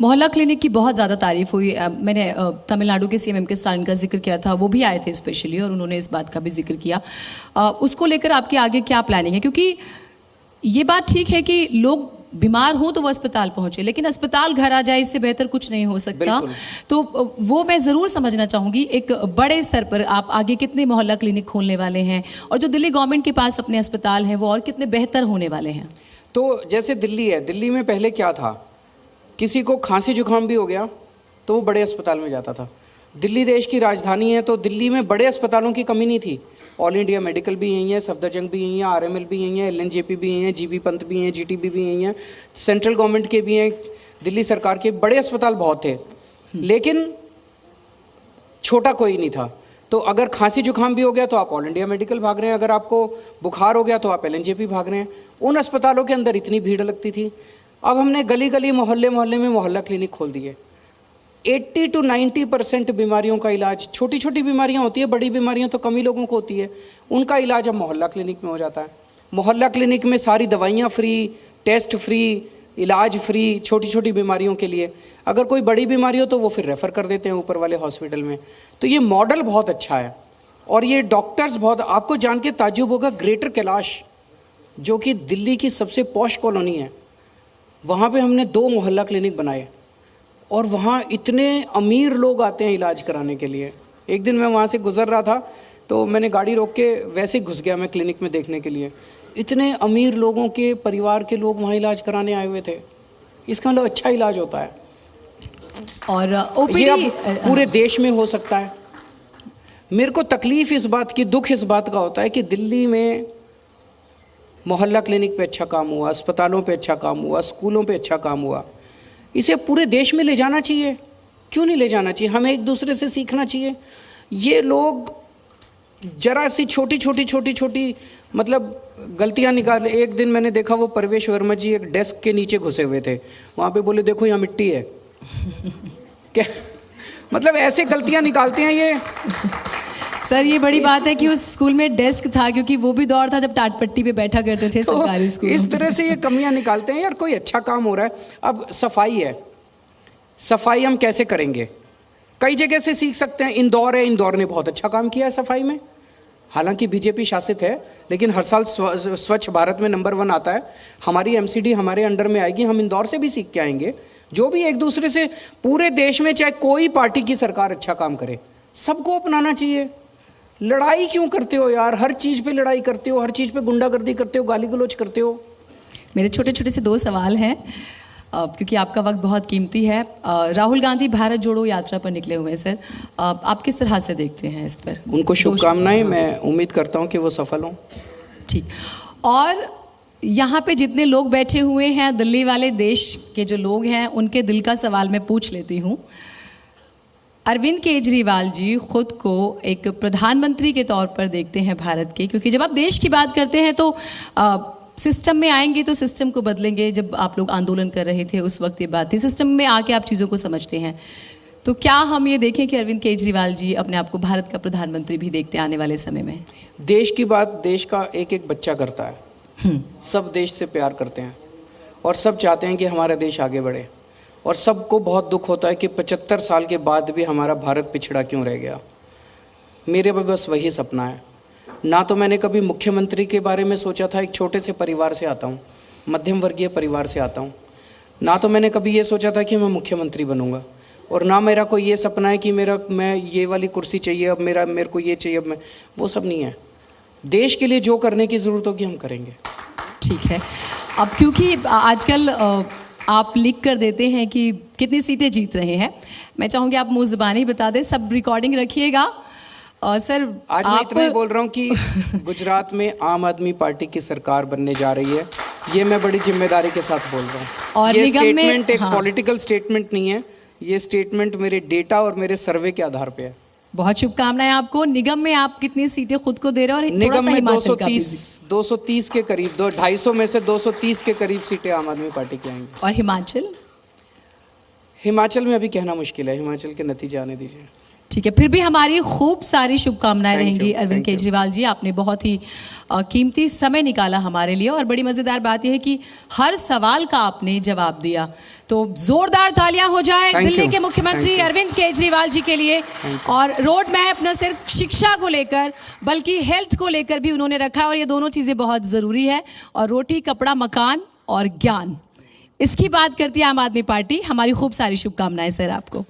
[SPEAKER 2] मोहल्ला क्लिनिक की बहुत ज़्यादा तारीफ हुई। मैंने तमिलनाडु के सीएम के स्टालिन का जिक्र किया था, वो भी आए थे स्पेशली, और उन्होंने इस बात का भी जिक्र किया। उसको लेकर आपके आगे क्या प्लानिंग है? क्योंकि ये बात ठीक है कि लोग बीमार हों तो वो अस्पताल पहुंचे, लेकिन अस्पताल घर आ जाए इससे बेहतर कुछ नहीं हो सकता। तो वो मैं ज़रूर समझना चाहूँगी, एक बड़े स्तर पर आप आगे कितने मोहल्ला क्लिनिक खोलने वाले हैं, और जो दिल्ली गवर्नमेंट के पास अपने अस्पताल हैं वो और कितने बेहतर होने वाले हैं?
[SPEAKER 3] तो जैसे दिल्ली है, दिल्ली में पहले क्या था, किसी को खांसी जुकाम भी हो गया तो वो बड़े अस्पताल में जाता था। दिल्ली देश की राजधानी है, तो दिल्ली में बड़े अस्पतालों की कमी नहीं थी। ऑल इंडिया मेडिकल भी यहीं है, सफदरजंग भी यहीं है, आरएमएल भी यहीं है, एलएनजेपी भी यहीं है, जीबी पंत भी हैं, जीटीबी भी यहीं है, सेंट्रल गवर्नमेंट के भी हैं, दिल्ली सरकार के बड़े अस्पताल बहुत थे, लेकिन छोटा कोई नहीं था। तो अगर खांसी जुकाम भी हो गया तो आप ऑल इंडिया मेडिकल भाग रहे हैं, अगर आपको बुखार हो गया तो आप एलएनजेपी भाग रहे हैं। उन अस्पतालों के अंदर इतनी भीड़ लगती थी। अब हमने गली गली मोहल्ले मोहल्ले में मोहल्ला क्लिनिक खोल दिए। 80 to 90% बीमारियों का इलाज, छोटी छोटी बीमारियां होती है, बड़ी बीमारियां तो कम ही लोगों को होती है, उनका इलाज अब मोहल्ला क्लिनिक में हो जाता है। मोहल्ला क्लिनिक में सारी दवाइयां फ्री, टेस्ट फ्री, इलाज फ्री, छोटी छोटी बीमारियों के लिए। अगर कोई बड़ी बीमारी हो तो वो फिर रेफ़र कर देते हैं ऊपर वाले हॉस्पिटल में। तो ये मॉडल बहुत अच्छा है, और ये डॉक्टर्स बहुत, आपको जान के ताज्जुब होगा, ग्रेटर कैलाश जो कि दिल्ली की सबसे पॉश कॉलोनी है, वहाँ पे हमने 2 मोहल्ला क्लिनिक बनाए, और वहाँ इतने अमीर लोग आते हैं इलाज कराने के लिए। एक दिन मैं वहाँ से गुज़र रहा था तो मैंने गाड़ी रोक के वैसे ही घुस गया मैं क्लिनिक में देखने के लिए। इतने अमीर लोगों के परिवार के लोग वहाँ इलाज कराने आए हुए थे। इसका मतलब अच्छा इलाज होता है,
[SPEAKER 2] और
[SPEAKER 3] ये अब पूरे देश में हो सकता है। मेरे को तकलीफ़ इस बात की, दुख इस बात का होता है कि दिल्ली में मोहल्ला क्लिनिक पे अच्छा काम हुआ, अस्पतालों पे अच्छा काम हुआ, स्कूलों पे अच्छा काम हुआ। इसे पूरे देश में ले जाना चाहिए। क्यों नहीं ले जाना चाहिए? हमें एक दूसरे से सीखना चाहिए। ये लोग जरा सी छोटी मतलब गलतियां निकाले। एक दिन मैंने देखा वो परवेश वर्मा जी एक डेस्क के नीचे घुसे हुए थे, वहाँ पे बोले देखो यहाँ मिट्टी है क्या, मतलब ऐसे गलतियां निकालते हैं ये।
[SPEAKER 2] सर ये बड़ी बात है कि उस स्कूल में डेस्क था, क्योंकि वो भी दौर था जब टाट पट्टी पे बैठा करते थे सरकारी स्कूल।
[SPEAKER 3] इस तरह से ये कमियां निकालते हैं। यार कोई अच्छा काम हो रहा है, अब सफाई है, सफाई हम कैसे करेंगे? कई जगह से सीख सकते हैं। इंदौर है, इंदौर ने बहुत अच्छा काम किया है सफाई में, हालांकि बीजेपी शासित है, लेकिन हर साल स्वच्छ भारत में नंबर 1 आता है। हमारी एमसीडी हमारे अंडर में आएगी, हम इंदौर से भी सीख के आएंगे। जो भी एक दूसरे से पूरे देश में चाहे कोई पार्टी की सरकार अच्छा काम करे, सबको अपनाना चाहिए। लड़ाई क्यों करते हो यार? हर चीज़ पे लड़ाई करते हो, हर चीज़ पे गुंडागर्दी करते हो, गाली गलौज करते हो।
[SPEAKER 2] मेरे छोटे छोटे से 2 सवाल हैं क्योंकि आपका वक्त बहुत कीमती है। राहुल गांधी भारत जोड़ो यात्रा पर निकले हुए हैं सर, आप किस तरह से देखते हैं इस पर?
[SPEAKER 3] उनको शुभकामनाएं, मैं उम्मीद करता हूं कि वो सफल हों।
[SPEAKER 2] ठीक। और यहाँ पे जितने लोग बैठे हुए हैं, दिल्ली वाले देश के जो लोग हैं, उनके दिल का सवाल मैं पूछ लेती हूँ। अरविंद केजरीवाल जी खुद को एक प्रधानमंत्री के तौर पर देखते हैं भारत के, क्योंकि जब आप देश की बात करते हैं तो सिस्टम में आएंगे तो सिस्टम को बदलेंगे। जब आप लोग आंदोलन कर रहे थे उस वक्त ये बात थी, सिस्टम में आके आप चीज़ों को समझते हैं। तो क्या हम ये देखें कि अरविंद केजरीवाल जी अपने आप को भारत का प्रधानमंत्री भी देखते हैं आने वाले समय में?
[SPEAKER 3] देश की बात देश का एक एक बच्चा करता है। सब देश से प्यार करते हैं और सब चाहते हैं कि हमारा देश आगे बढ़े, और सबको बहुत दुख होता है कि 75 साल के बाद भी हमारा भारत पिछड़ा क्यों रह गया। मेरे पे बस वही सपना है। ना तो मैंने कभी मुख्यमंत्री के बारे में सोचा था, एक छोटे से परिवार से आता हूँ, मध्यम वर्गीय परिवार से आता हूँ। ना तो मैंने कभी ये सोचा था कि मैं मुख्यमंत्री बनूंगा, और ना मेरा कोई ये सपना है कि मैं ये वाली कुर्सी चाहिए, अब मेरे को ये चाहिए, अब मैं वो सब नहीं है। देश के लिए जो करने की ज़रूरत होगी हम करेंगे।
[SPEAKER 2] ठीक है। अब क्योंकि आजकल आप लिख कर देते हैं कि कितनी सीटें जीत रहे हैं, मैं चाहूँगी आप मुँह ज़बानी बता दें, सब रिकॉर्डिंग रखिएगा। सर
[SPEAKER 3] आज मैं इतना ही बोल रहा हूँ कि गुजरात में आम आदमी पार्टी की सरकार बनने जा रही है, ये मैं बड़ी जिम्मेदारी के साथ बोल रहा हूँ।
[SPEAKER 2] और
[SPEAKER 3] ये
[SPEAKER 2] निगम
[SPEAKER 3] स्टेटमेंट एक
[SPEAKER 2] हाँ।
[SPEAKER 3] पॉलिटिकल स्टेटमेंट नहीं है, ये स्टेटमेंट मेरे डेटा और मेरे सर्वे के आधार पे है।
[SPEAKER 2] बहुत शुभकामनाएं आपको। निगम में आप कितनी सीटें खुद को दे रहे हैं? और थोड़ा
[SPEAKER 3] निगम
[SPEAKER 2] सा
[SPEAKER 3] में
[SPEAKER 2] हिमाचल का भी।
[SPEAKER 3] 230 के करीब, 250 में से 230 के करीब सीटें आम आदमी पार्टी की आएंगी।
[SPEAKER 2] और
[SPEAKER 3] हिमाचल में अभी कहना मुश्किल है, हिमाचल के नतीजे आने दीजिए।
[SPEAKER 2] ठीक है, फिर भी हमारी खूब सारी शुभकामनाएं रहेंगी अरविंद केजरीवाल जी। आपने बहुत ही कीमती समय निकाला हमारे लिए, और बड़ी मज़ेदार बात यह है कि हर सवाल का आपने जवाब दिया। तो जोरदार तालियां हो जाए दिल्ली के मुख्यमंत्री अरविंद केजरीवाल जी के लिए। और रोड मैप न सिर्फ शिक्षा को लेकर बल्कि हेल्थ को लेकर भी उन्होंने रखा, और ये दोनों चीज़ें बहुत ज़रूरी है। और रोटी कपड़ा मकान और ज्ञान, इसकी बात करती है आम आदमी पार्टी। हमारी खूब सारी शुभकामनाएं सर आपको।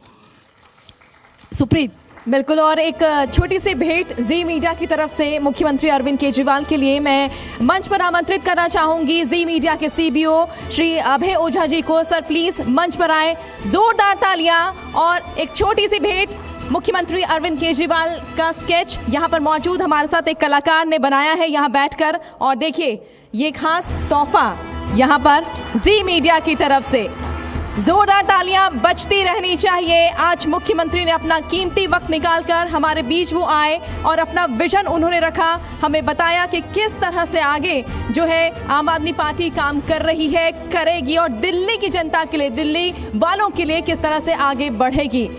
[SPEAKER 2] सुप्रीत।
[SPEAKER 1] बिल्कुल, और एक छोटी सी भेंट जी मीडिया की तरफ से मुख्यमंत्री अरविंद केजरीवाल के लिए मैं मंच पर आमंत्रित करना चाहूंगी जी मीडिया के सीबीओ श्री अभय ओझा जी को। सर प्लीज मंच पर आए, जोरदार तालियां और एक छोटी सी भेंट। मुख्यमंत्री अरविंद केजरीवाल का स्केच यहाँ पर मौजूद हमारे साथ एक कलाकार ने बनाया है यहाँ बैठकर, और देखिए ये खास तोहफा यहाँ पर जी मीडिया की तरफ से। जोरदार तालियां बजती रहनी चाहिए। आज मुख्यमंत्री ने अपना कीमती वक्त निकालकर हमारे बीच वो आए और अपना विजन उन्होंने रखा, हमें बताया कि किस तरह से आगे जो है आम आदमी पार्टी काम कर रही है, करेगी, और दिल्ली की जनता के लिए, दिल्ली वालों के लिए किस तरह से आगे बढ़ेगी।